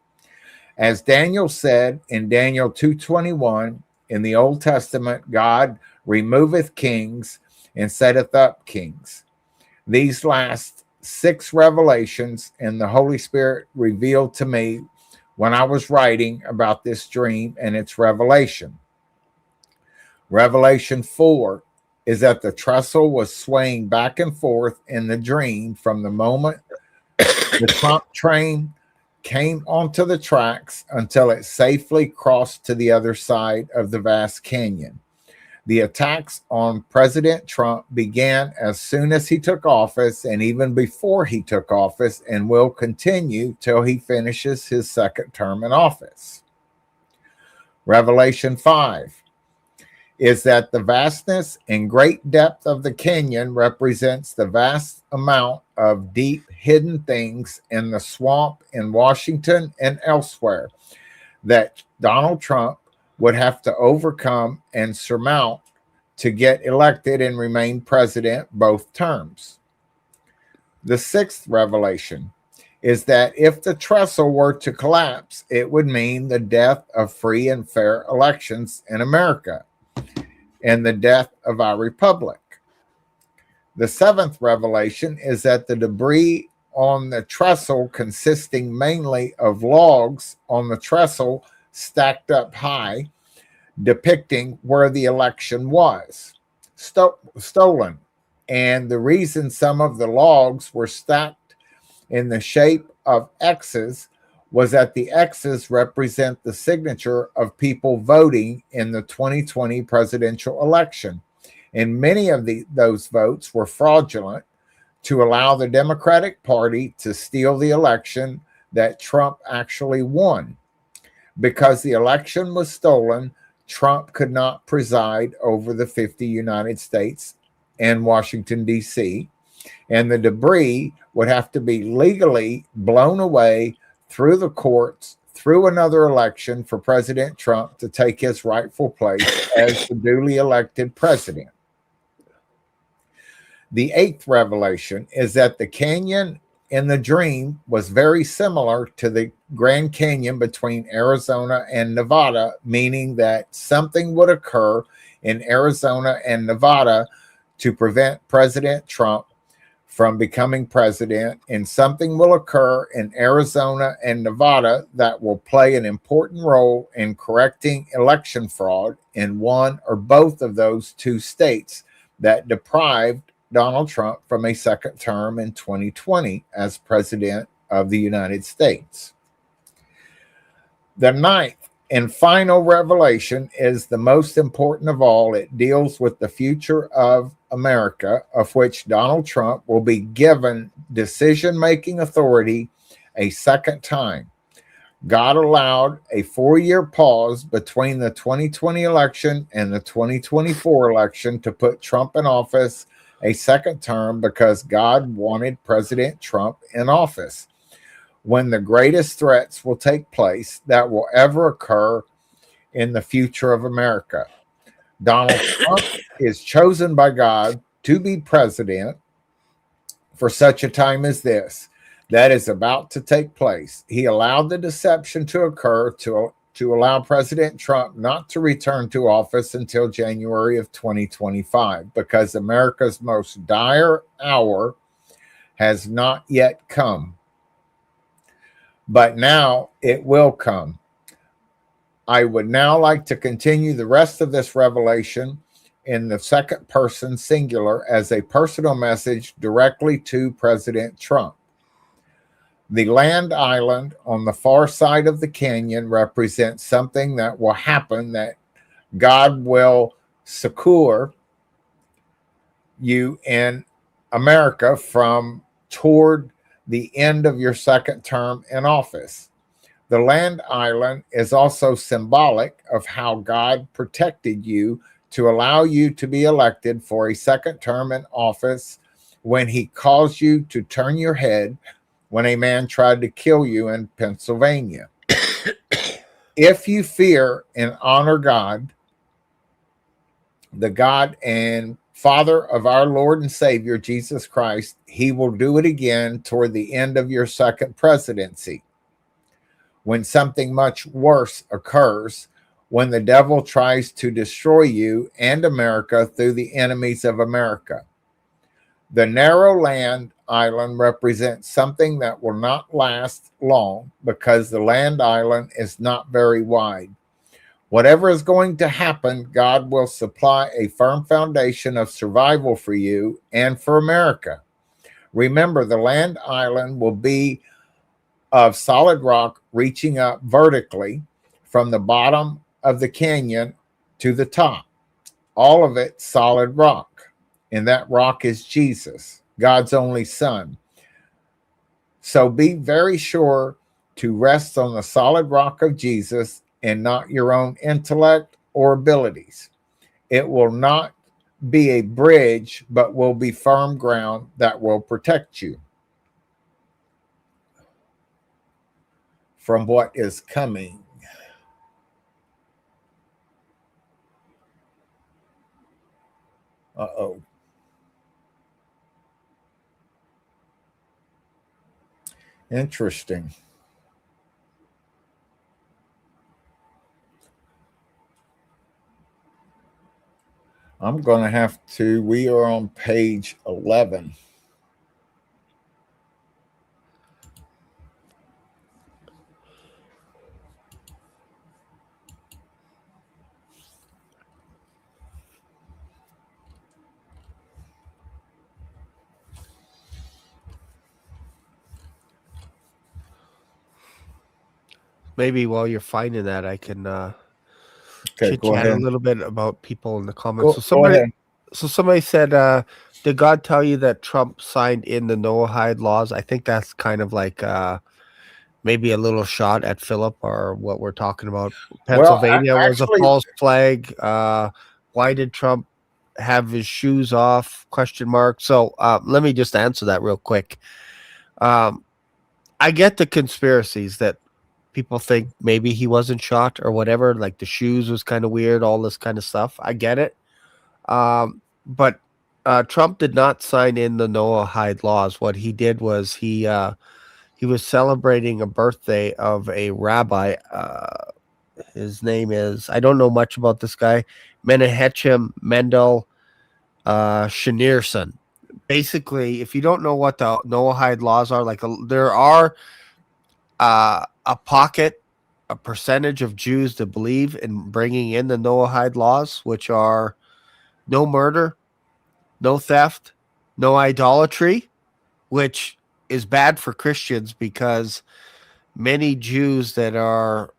As Daniel said in Daniel 2:21, in the Old Testament, God removeth kings and setteth up kings. These last 6 revelations, and the Holy Spirit revealed to me when I was writing about this dream and its revelation. Revelation 4 is that the trestle was swaying back and forth in the dream from the moment the Trump train came onto the tracks until it safely crossed to the other side of the vast canyon. The attacks on President Trump began as soon as he took office and even before he took office, and will continue till he finishes his second term in office. Revelation 5 is that the vastness and great depth of the canyon represents the vast amount of deep hidden things in the swamp in Washington and elsewhere that Donald Trump would have to overcome and surmount to get elected and remain president both terms. The 6th revelation is that if the trestle were to collapse, it would mean the death of free and fair elections in America and the death of our republic. The 7th revelation is that the debris on the trestle, consisting mainly of logs on the trestle stacked up high, depicting where the election was stolen. And the reason some of the logs were stacked in the shape of X's was that the X's represent the signature of people voting in the 2020 presidential election. And many of those votes were fraudulent to allow the Democratic Party to steal the election that Trump actually won. Because the election was stolen, Trump could not preside over the 50 United States and Washington, D.C., and the debris would have to be legally blown away through the courts, through another election for President Trump to take his rightful place as the duly elected president. The 8th revelation is that the canyon in the dream was very similar to the Grand Canyon between Arizona and Nevada, meaning that something would occur in Arizona and Nevada to prevent President Trump from becoming president, and something will occur in Arizona and Nevada that will play an important role in correcting election fraud in one or both of those 2 states that deprived Donald Trump from a second term in 2020 as president of the United States. The 9th and final revelation is the most important of all. It deals with the future of America, of which Donald Trump will be given decision-making authority a second time. God allowed a 4-year pause between the 2020 election and the 2024 election to put Trump in office a second term because God wanted President Trump in office when the greatest threats will take place that will ever occur in the future of America. Donald Trump is chosen by God to be president for such a time as this that is about to take place. He allowed the deception to occur to allow President Trump not to return to office until January of 2025 because America's most dire hour has not yet come. But now it will come. I would now like to continue the rest of this revelation in the second person singular as a personal message directly to President Trump. The land island on the far side of the canyon represents something that will happen, that God will succor you in America from toward the end of your second term in office. The land island is also symbolic of how God protected you to allow you to be elected for a second term in office when he caused you to turn your head when a man tried to kill you in Pennsylvania. If you fear and honor God, the God and Father of our Lord and Savior Jesus Christ, he will do it again toward the end of your second presidency, when something much worse occurs, when the devil tries to destroy you and America through the enemies of America. The narrow land island represents something that will not last long because the land island is not very wide. Whatever is going to happen, God will supply a firm foundation of survival for you and for America. Remember, the land island will be of solid rock reaching up vertically from the bottom of the canyon to the top. All of it solid rock. And that rock is Jesus, God's only Son. So be very sure to rest on the solid rock of Jesus and not your own intellect or abilities. It will not be a bridge, but will be firm ground that will protect you from what is coming. Uh-oh. Interesting. I'm going to have to, we are on page 11. Maybe while you're finding that, I can Okay, chit go chat a ahead. little bit about people in the comments. Go, go ahead. So somebody said, "Did God tell you that Trump signed in the Noahide laws?" I think that's kind of like maybe a little shot at Philip or what we're talking about. Well, Pennsylvania was a actually, false flag. Why did Trump have his shoes off? Question mark. So let me just answer that real quick. Um, I get the conspiracies that people think maybe he wasn't shot or whatever. Like the shoes was kind of weird, all this kind of stuff. I get it. But Trump did not sign in the Noahide laws. What he did was he was celebrating a birthday of a rabbi. His name is, I don't know much about this guy, Menachem Mendel Schneerson. Basically, if you don't know what the Noahide laws are, like there are a pocket, a percentage of Jews that believe in bringing in the Noahide laws, which are no murder, no theft, no idolatry, which is bad for Christians because many Jews that are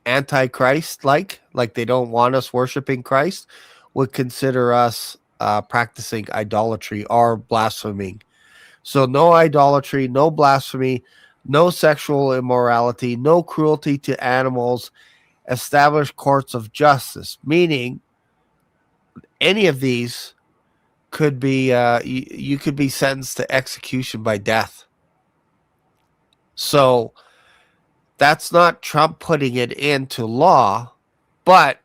anti-Christ, like they don't want us worshiping Christ, would consider us practicing idolatry or blaspheming. So no idolatry, no blasphemy, no sexual immorality, no cruelty to animals, established courts of justice, meaning any of these could be you could be sentenced to execution by death. So that's not Trump putting it into law, but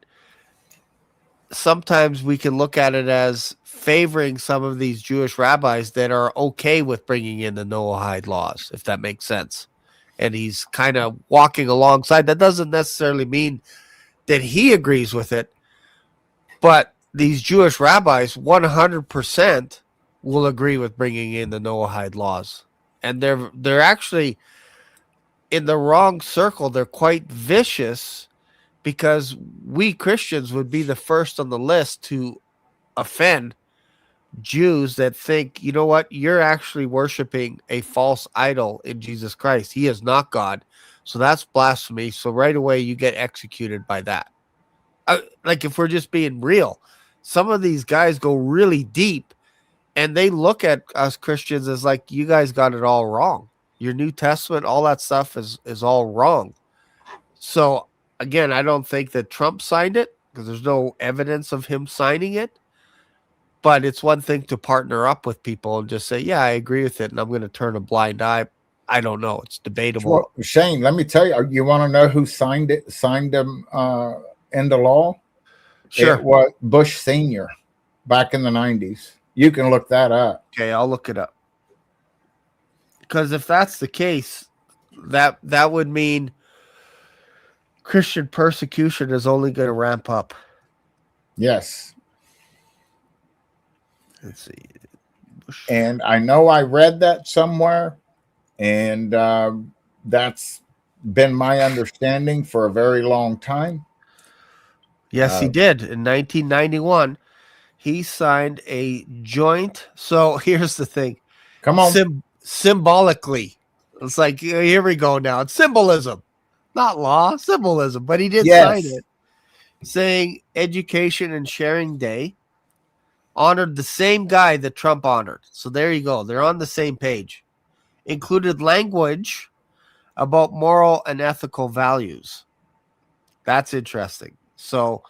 sometimes we can look at it as favoring some of these Jewish rabbis that are okay with bringing in the Noahide laws, if that makes sense. And he's kind of walking alongside. That doesn't necessarily mean that he agrees with it, but these Jewish rabbis 100% will agree with bringing in the Noahide laws. And they're actually in the wrong circle. They're quite vicious because we Christians would be the first on the list to offend Jews that think, you know what, you're actually worshiping a false idol in Jesus Christ. He is not God. So that's blasphemy. So right away, you get executed by that. Like, if we're just being real, some of these guys go really deep and they look at us Christians as like, you guys got it all wrong. Your New Testament, all that stuff is all wrong. So again, I don't think that Trump signed it because there's no evidence of him signing it. But it's one thing to partner up with people and just say, yeah, I agree with it, and I'm going to turn a blind eye. I don't know. It's Well, debatable. Shane, let me tell you. You want to know who signed them into law? It Sure. was Bush Senior back in the 90s. You can look that up. Okay, I'll look it up. Because if that's the case, that would mean Christian persecution is only going to ramp up. Yes. Let's see. Bush. And I know I read that somewhere, and that's been my understanding for a very long time. Yes, he did. In 1991, he signed a joint. So here's the thing. Come on. Symbolically, it's like, here we go now. It's symbolism, not law, symbolism. But he did sign Yes. it, saying Education and Sharing Day honored the same guy that Trump honored. So there you go. They're on the same page. Included language about moral and ethical values. That's interesting. So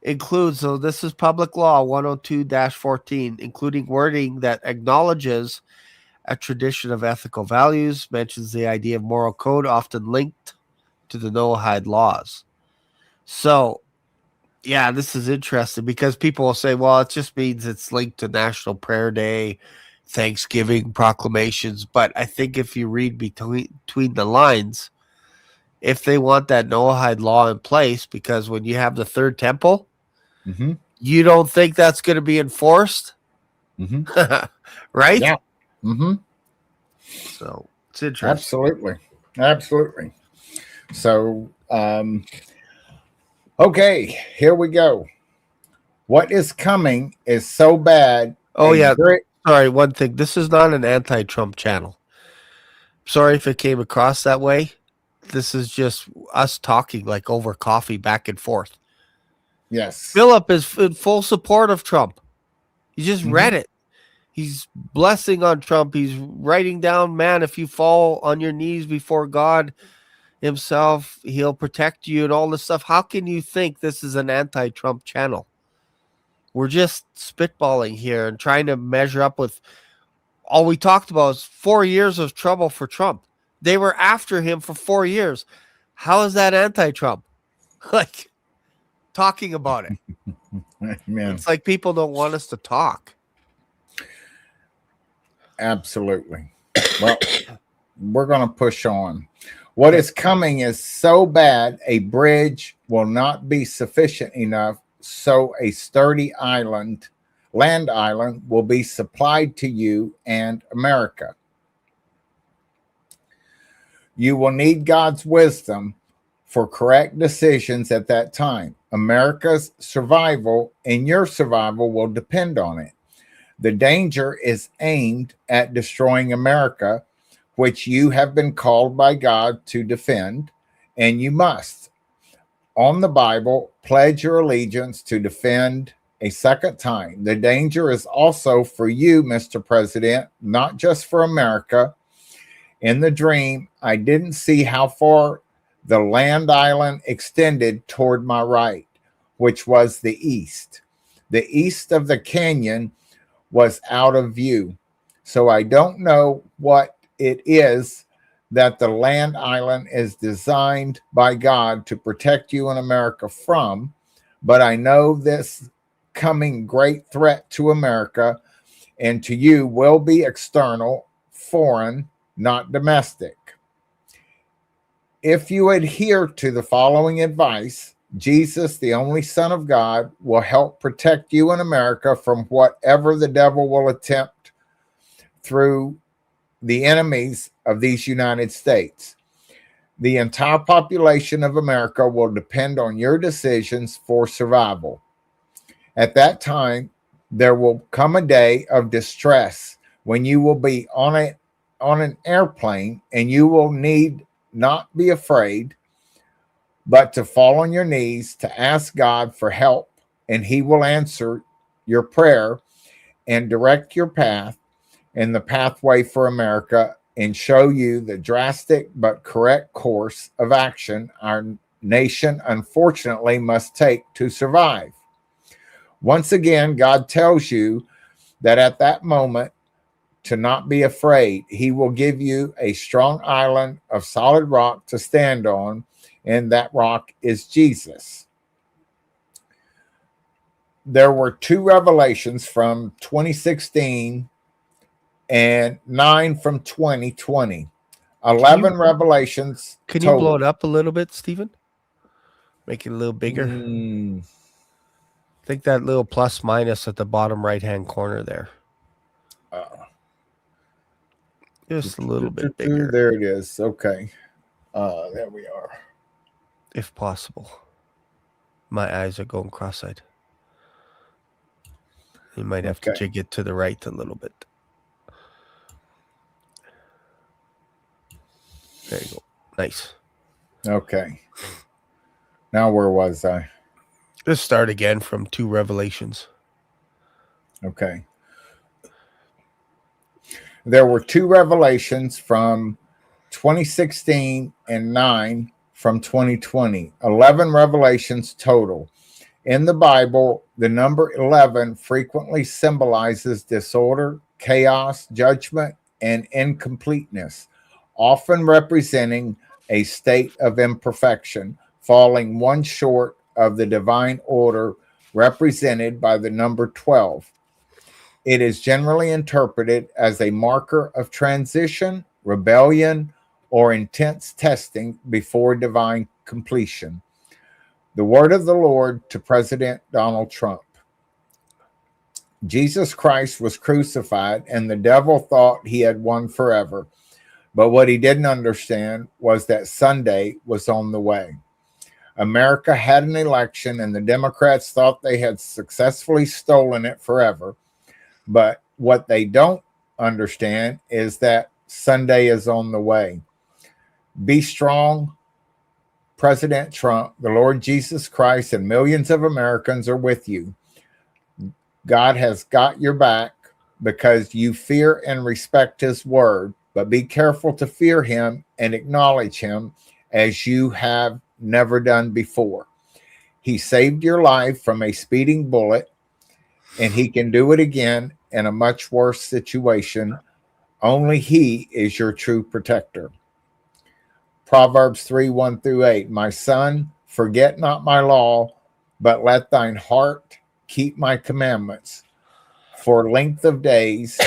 this is Public Law 102-14, including wording that acknowledges a tradition of ethical values, mentions the idea of moral code often linked to the Noahide laws. So, yeah, this is interesting because people will say, well, it just means it's linked to National Prayer Day, Thanksgiving proclamations. But I think if you read between the lines, if they want that Noahide law in place, because when you have the third temple, Mm-hmm. you don't think that's going to be enforced? Mm-hmm. Right? Yeah. Mm-hmm. So it's interesting. Absolutely. So, okay, here we go. What is coming is so bad. Oh, yeah. Sorry, one thing. This is not an anti-Trump channel. Sorry if it came across that way. This is just us talking like over coffee back and forth. Yes. Philip is in full support of Trump. He just read it. He's blessing on Trump. He's writing down, man, if you fall on your knees before God himself, he'll protect you and all this stuff. How can you think this is an anti-Trump channel? We're just spitballing here and trying to measure up with all we talked about is 4 years of trouble for Trump. They were after him for 4 years. How is that anti-Trump? Like, talking about it. Amen. It's like people don't want us to talk. Absolutely. Well, we're going to push on. What is coming is so bad, a bridge will not be sufficient enough, so a sturdy land island, will be supplied to you and America. You will need God's wisdom for correct decisions at that time. America's survival and your survival will depend on it. The danger is aimed at destroying America, which you have been called by God to defend, and you must. On the Bible, pledge your allegiance to defend a second time. The danger is also for you, Mr. President, not just for America. In the dream, I didn't see how far the land island extended toward my right, which was the east. The east of the canyon was out of view. So I don't know what it is that the land island is designed by God to protect you in America from, but I know this coming great threat to America and to you will be external, foreign, not domestic. If you adhere to the following advice, Jesus, the only Son of God, will help protect you in America from whatever the devil will attempt through the enemies of these United States. The entire population of America will depend on your decisions for survival. At that time, There will come a day of distress when you will be on an airplane, and you will need not be afraid, but to fall on your knees to ask God for help, and he will answer your prayer and direct your path in the pathway for America, and show you the drastic but correct course of action our nation unfortunately must take to survive. Once again, God tells you that at that moment to not be afraid. He will give you a strong island of solid rock to stand on, and that rock is Jesus. There were two revelations from 2016 and 9 from 2020. Can you 11 revelations blow total. it up a little bit, Stephen? Make it a little bigger. Mm, I think that little plus minus at the bottom right hand corner there. uh, Just a little bit bigger, there it is. Okay. There we are. if possible. My eyes are going cross-eyed. You might have to Okay. jig it to the right a little bit. There you go. Nice. Okay. Now, where was I? Let's start again from 2 Revelations. Okay. There were two revelations from 2016 and 9 from 2020. 11 revelations total. In the Bible, the number 11 frequently symbolizes disorder, chaos, judgment, and incompleteness, often representing a state of imperfection, falling one short of the divine order represented by the number 12. It is generally interpreted as a marker of transition, rebellion, or intense testing before divine completion. The word of the Lord to President Donald Trump. Jesus Christ was crucified, and the devil thought he had won forever. But what he didn't understand was that Sunday was on the way. America had an election, and the Democrats thought they had successfully stolen it forever. But what they don't understand is that Sunday is on the way. Be strong, President Trump. The Lord Jesus Christ and millions of Americans are with you. God has got your back because you fear and respect his word, but be careful to fear him and acknowledge him as you have never done before. He saved your life from a speeding bullet, and he can do it again in a much worse situation. Only he is your true protector. Proverbs 3 1 through 8. My son, forget not my law, but let thine heart keep my commandments. For length of days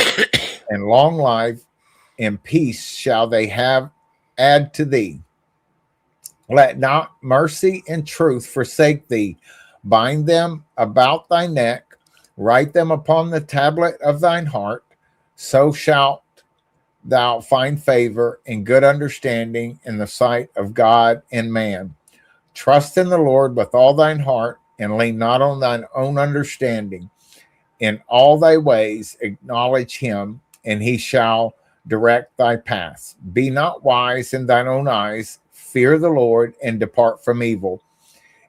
and long life and peace shall they have add to thee. Let not mercy and truth forsake thee. Bind them about thy neck, write them upon the tablet of thine heart. So shalt thou find favor and good understanding in the sight of God and man. Trust in the Lord with all thine heart, and lean not on thine own understanding. In all thy ways acknowledge him, and he shall direct thy paths. Be not wise in thine own eyes. Fear the Lord and depart from evil.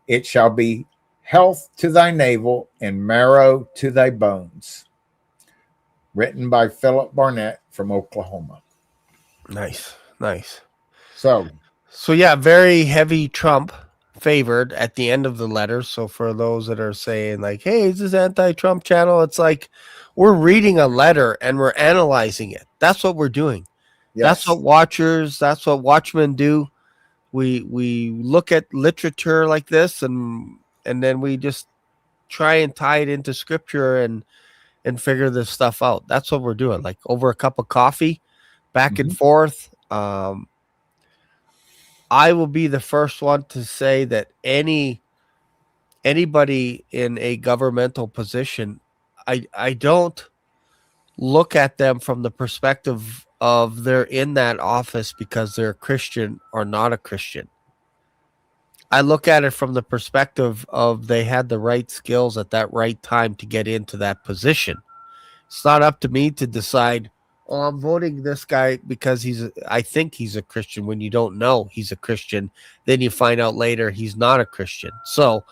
It shall be health to thy navel and marrow to thy bones. Written by Philip Barnett from Oklahoma. Nice. Nice. So, So yeah, very heavy Trump favored at the end of the letter. So for those that are saying like, "Hey, is this anti-Trump channel?" It's like we're reading a letter and we're analyzing it. That's what we're doing. That's yes. what watchers, that's what watchmen do. We look at literature like this and then we just try and tie it into scripture and figure this stuff out. That's what we're doing. Like over a cup of coffee, back and Mhm. forth. I will be the first one to say that anybody in a governmental position, I don't look at them from the perspective of they're in that office because they're a Christian or not a Christian. I look at it from the perspective of they had the right skills at that right time to get into that position. It's not up to me to decide, oh, I'm voting this guy because I think he's a Christian when you don't know he's a Christian. Then you find out later he's not a Christian. So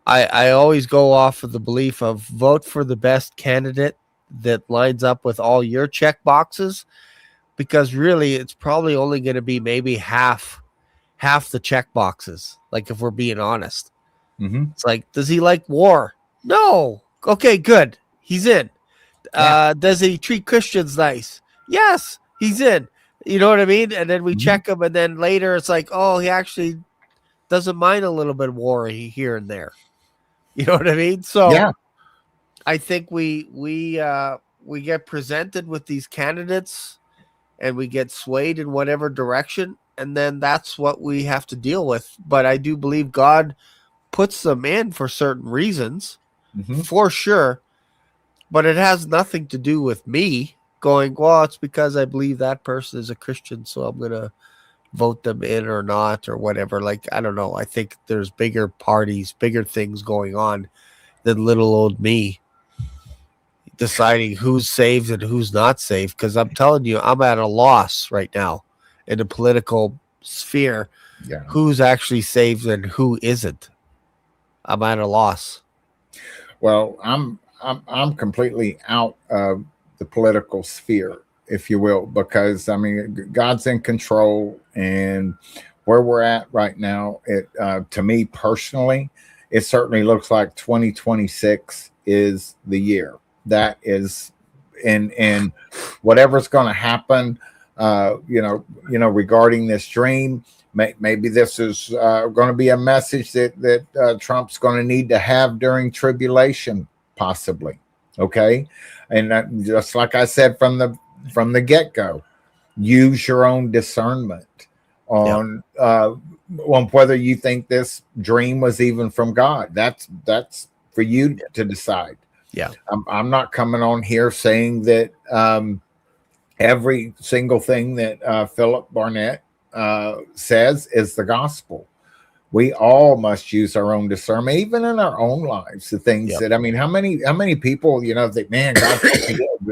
I always go off of the belief of vote for the best candidate that lines up with all your check boxes, because really it's probably only going to be maybe half the check boxes. Like, if we're being honest, Mm-hmm. it's like, does he like war? No. Okay, good. He's in. Yeah. Does he treat Christians nice? Yes, he's in. You know what I mean? And then we Mm-hmm. check him, and then later it's like, oh, he actually doesn't mind a little bit of war here and there. You know what I mean? So Yeah. I think we get presented with these candidates, and we get swayed in whatever direction, and then that's what we have to deal with. But I do believe God puts them in for certain reasons, Mm-hmm. for sure. But it has nothing to do with me going, well, it's because I believe that person is a Christian, so I'm going to vote them in or not or whatever. Like, I don't know. I think there's bigger parties, bigger things going on than little old me deciding who's saved and who's not saved. Because I'm telling you, I'm at a loss right now in the political sphere. Yeah. Who's actually saved and who isn't? I'm at a loss. Well, I'm completely out of the political sphere, if you will, because I mean God's in control, and where we're at right now, it to me personally, it certainly looks like 2026 is the year. That is, and whatever's going to happen, regarding this dream. Maybe this is going to be a message that Trump's going to need to have during tribulation, possibly. Okay, and just like I said from the get go, use your own discernment Yeah. on whether you think this dream was even from God. That's for you to decide. Yeah. I'm not coming on here saying that every single thing that Philip Barnett says is the gospel. We all must use our own discernment, even in our own lives. The things Yep. that I mean, how many people that man,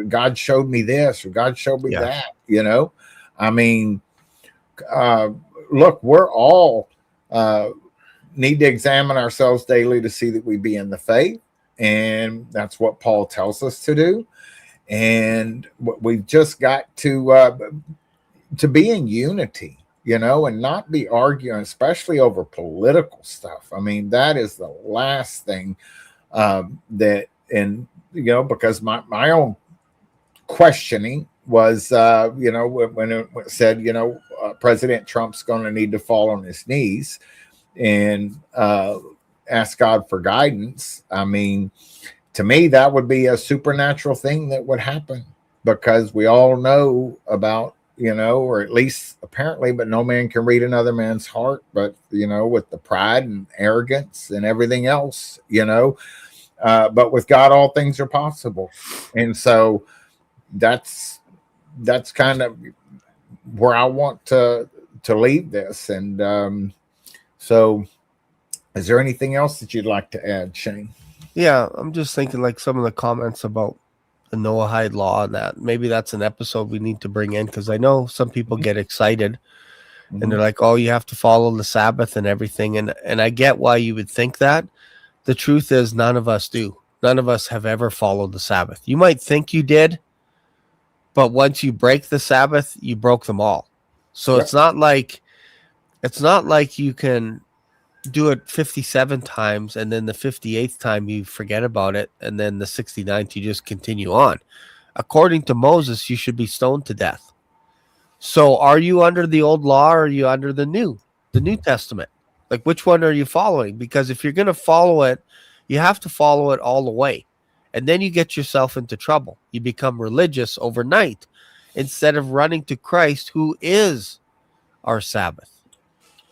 God showed me this, or God showed me Yeah. that. I mean, uh, look, we're all need to examine ourselves daily to see that we be in the faith, and that's what Paul tells us to do. And we've just got to be in unity, and not be arguing, especially over political stuff. I mean, that is the last thing that, and because my own questioning was, when it said, President Trump's going to need to fall on his knees and ask God for guidance. I mean, to me, that would be a supernatural thing that would happen, because we all know about, or at least apparently, but no man can read another man's heart, but, with the pride and arrogance and everything else, but with God, all things are possible. And so that's kind of where I want to leave this. And so is there anything else that you'd like to add, Shane? Yeah, I'm just thinking like some of the comments about the Noahide law, and that maybe that's an episode we need to bring in, because I know some people get excited and Mm-hmm. they're like, "Oh, you have to follow the Sabbath and everything," and I get why you would think that. The truth is, none of us do. None of us have ever followed the Sabbath. You might think you did, but once you break the Sabbath, you broke them all. So Yep. it's not like you can do it 57 times and then the 58th time you forget about it, and then the 69th you just continue on. According to Moses, you should be stoned to death. So are you under the old law, or are you under the New Testament? Like, which one are you following? Because if you're going to follow it, you have to follow it all the way. And then you get yourself into trouble. You become religious overnight instead of running to Christ, who is our Sabbath.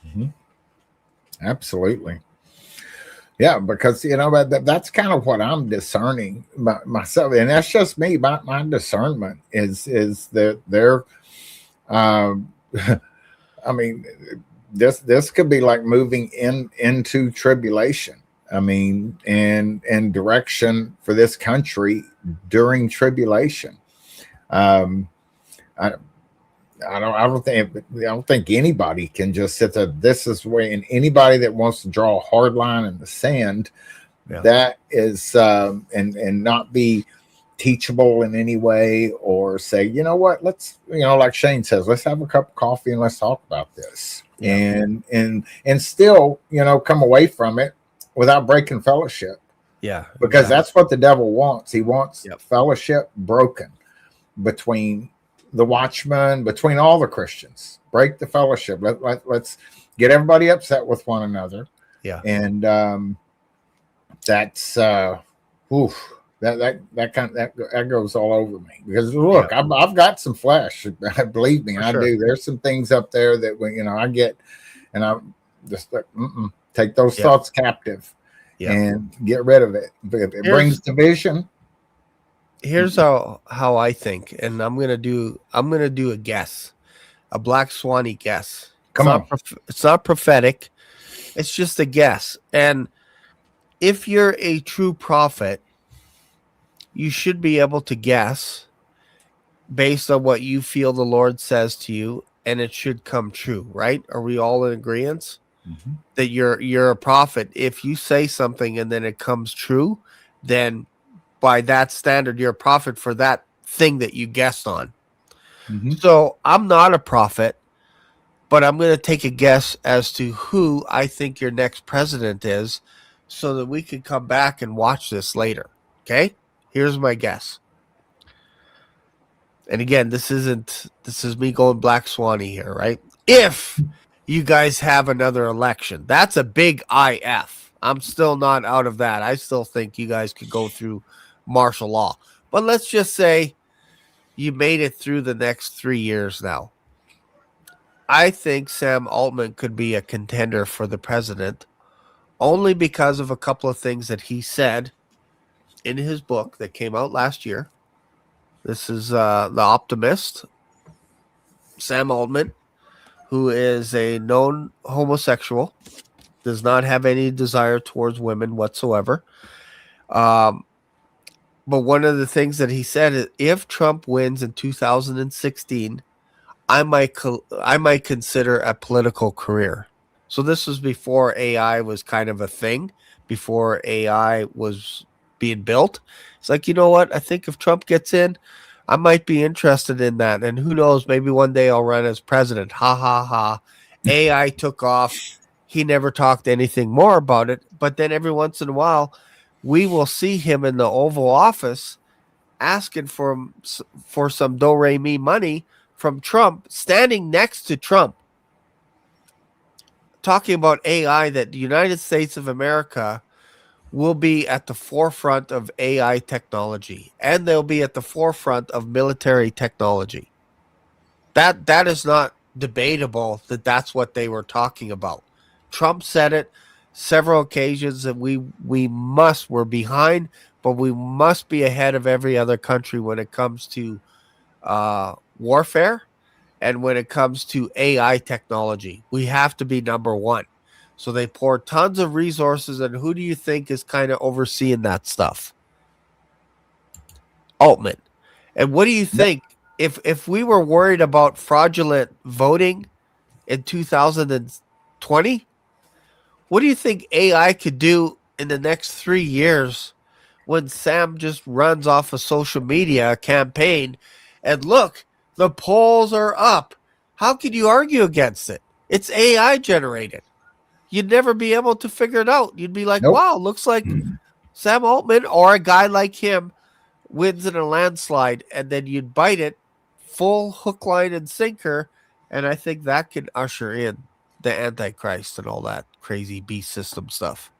Mm-hmm. Absolutely. Yeah, because that's kind of what I'm discerning myself, and that's just me. My discernment is that they're, I mean, this could be like moving into tribulation. I mean, and direction for this country during tribulation. Um, I, I don't think anybody can just sit there. This is way, and anybody that wants to draw a hard line in the sand, Yeah. that is, and not be teachable in any way, or say, you know what, let's, like Shane says, let's have a cup of coffee and let's talk about this, Yeah. and still, come away from it without breaking fellowship, Yeah. because Exactly. that's what the devil wants. He wants Yep. fellowship broken between the watchmen, between all the Christians. Break the fellowship. Let's get everybody upset with one another. Yeah. And that's oof, that goes all over me, because look, Yeah. I've got some flesh. Believe me, For I sure. do. There's some things up there that I get, and I'm just like, take those Yeah. thoughts captive, Yeah. and get rid of it. If it Here's- brings division. Here's how I think, and I'm gonna do a guess, a black swanny guess. Come on. It's not prophetic. It's just a guess. And if you're a true prophet, you should be able to guess based on what you feel the Lord says to you, and it should come true, right? Are we all in agreement that you're a prophet? If you say something and then it comes true, then by that standard, you're a prophet for that thing that you guessed on. So I'm not a prophet, but I'm going to take a guess as to who I think your next president is, so that we can come back and watch this later. Okay? Here's my guess. And again, this is me going black swanny here, right? If you guys have another election, that's a big IF. I'm still not out of that. I still think you guys could go through martial law. But let's just say you made it through the next 3 years now. I think Sam Altman could be a contender for the president, only because of a couple of things that he said in his book that came out last year. This is The Optimist. Sam Altman, who is a known homosexual, does not have any desire towards women whatsoever. But one of the things that he said is, if Trump wins in 2016, I might consider a political career. So this was before AI was kind of a thing, before AI was being built. It's like, you know what? I think if Trump gets in, I might be interested in that. And who knows, maybe one day I'll run as president. Ha ha ha. AI took off. He never talked anything more about it. But then every once in a while, we will see him in the Oval Office asking for some do-re-mi money from Trump, standing next to Trump, talking about AI, that the United States of America will be at the forefront of AI technology, and they'll be at the forefront of military technology. That is not debatable, that's what they were talking about. Trump said it several occasions that we're behind, but we must be ahead of every other country when it comes to warfare. And when it comes to AI technology, we have to be number one. So they pour tons of resources. And who do you think is kind of overseeing that stuff? Altman. And what do you think if we were worried about fraudulent voting in 2020? What do you think AI could do in the next 3 years when Sam just runs off a social media campaign? And look, the polls are up. How could you argue against it? It's AI generated. You'd never be able to figure it out. You'd be like, Nope. wow, looks like Sam Altman or a guy like him wins in a landslide, and then you'd bite it full hook, line, and sinker. And I think that can usher in the Antichrist and all that crazy beast system stuff.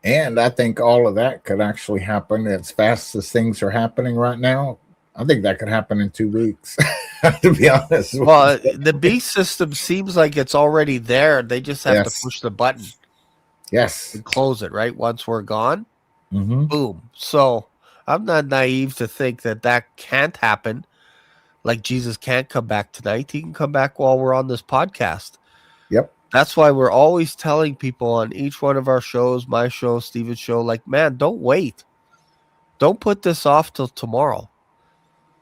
And I think all of that could actually happen as fast as things are happening right now. I think that could happen in 2 weeks, to be honest. Well, the beast system seems like it's already there. They just have to push the button. Yes. And close it, right? Once we're gone, Mm-hmm. boom. So I'm not naive to think that can't happen. Like Jesus can't come back tonight. He can come back while we're on this podcast. Yep. That's why we're always telling people on each one of our shows, my show, Steven's show, like, man, don't wait. Don't put this off till tomorrow.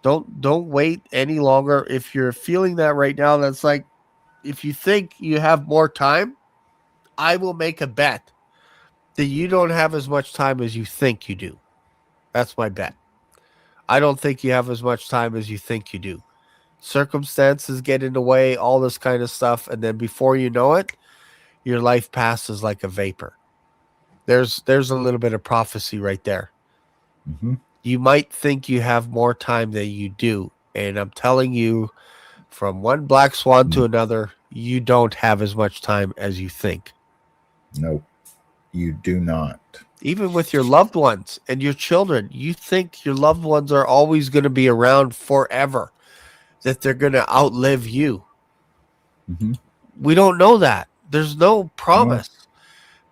Don't wait any longer. If you're feeling that right now, that's like, if you think you have more time, I will make a bet that you don't have as much time as you think you do. That's my bet. I don't think you have as much time as you think you do. Circumstances get in the way, all this kind of stuff, and then before you know it, your life passes like a vapor. There's a little bit of prophecy right there. Mm-hmm. You might think you have more time than you do, and I'm telling you, from one black swan to another, you don't have as much time as you think. No, you do not. Even with your loved ones and your children, you think your loved ones are always going to be around forever, that they're going to outlive you. Mm-hmm. We don't know that. There's no No. promise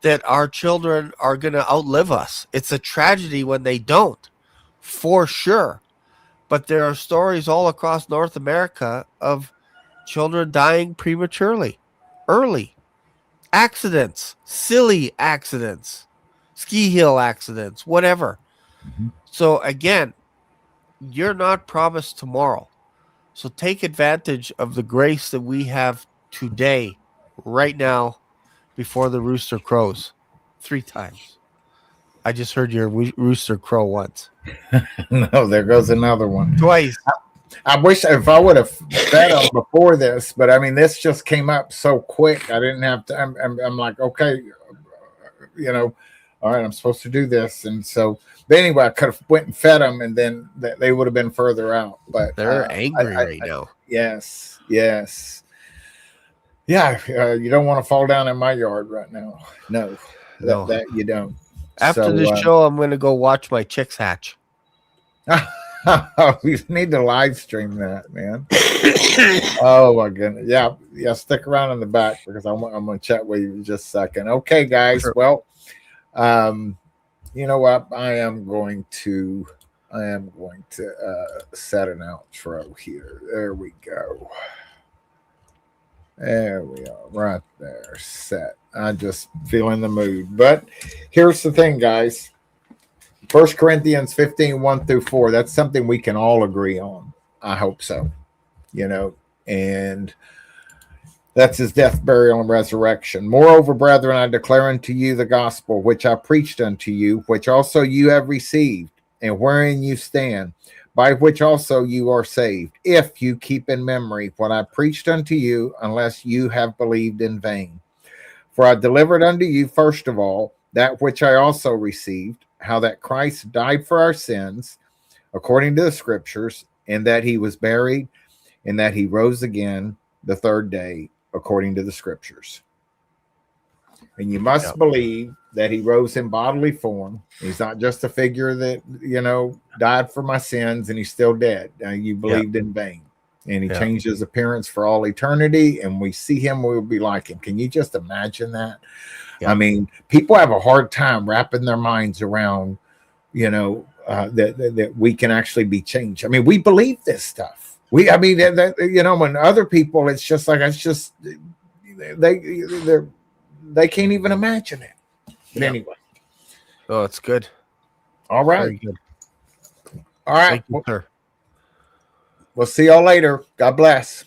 that our children are going to outlive us. It's a tragedy when they don't, for sure. But there are stories all across North America of children dying prematurely, early, accidents, silly accidents, ski hill accidents, whatever. Mm-hmm. So again, you're not promised tomorrow. So take advantage of the grace that we have today, right now, before the rooster crows 3 times. I just heard your rooster crow once. No, there goes another one. Twice. I wish if I would have fed them before this, but I mean, this just came up so quick. I didn't have to. I'm like, okay, all right, I'm supposed to do this, and so. But anyway, I could have went and fed them, and then they would have been further out. But They're angry right now. Yes, yes, yeah. You don't want to fall down in my yard right now. No, No. that you don't. After this show, I'm going to go watch my chicks hatch. We need to live stream that, man. Oh my goodness. Yeah. Stick around in the back because I'm going to chat with you in just a second. Okay, guys. Sure. Well, you know what? I am going to set an outro here. There we go. There we are, right there, set. I'm just feeling the mood. But here's the thing, guys. 1 Corinthians 15, 1 through 4. That's something we can all agree on. I hope so. And that's his death, burial, and resurrection. Moreover, brethren, I declare unto you the gospel which I preached unto you, which also you have received, and wherein you stand, by which also you are saved, if you keep in memory what I preached unto you, unless you have believed in vain. For I delivered unto you first of all that which I also received, how that Christ died for our sins, according to the scriptures, and that he was buried, and that he rose again the third day, according to the scriptures. And you must believe that he rose in bodily form. He's not just a figure that, died for my sins and he's still dead. You believed in vain. And he changed his appearance for all eternity. And we see him, we'll be like him. Can you just imagine that? I mean, people have a hard time wrapping their minds around, that we can actually be changed. I mean, we believe this stuff. When other people, it's just like, they can't even imagine it. But anyway. Oh, it's good. All right. Very good. All right. Thank you, sir. We'll see y'all later. God bless.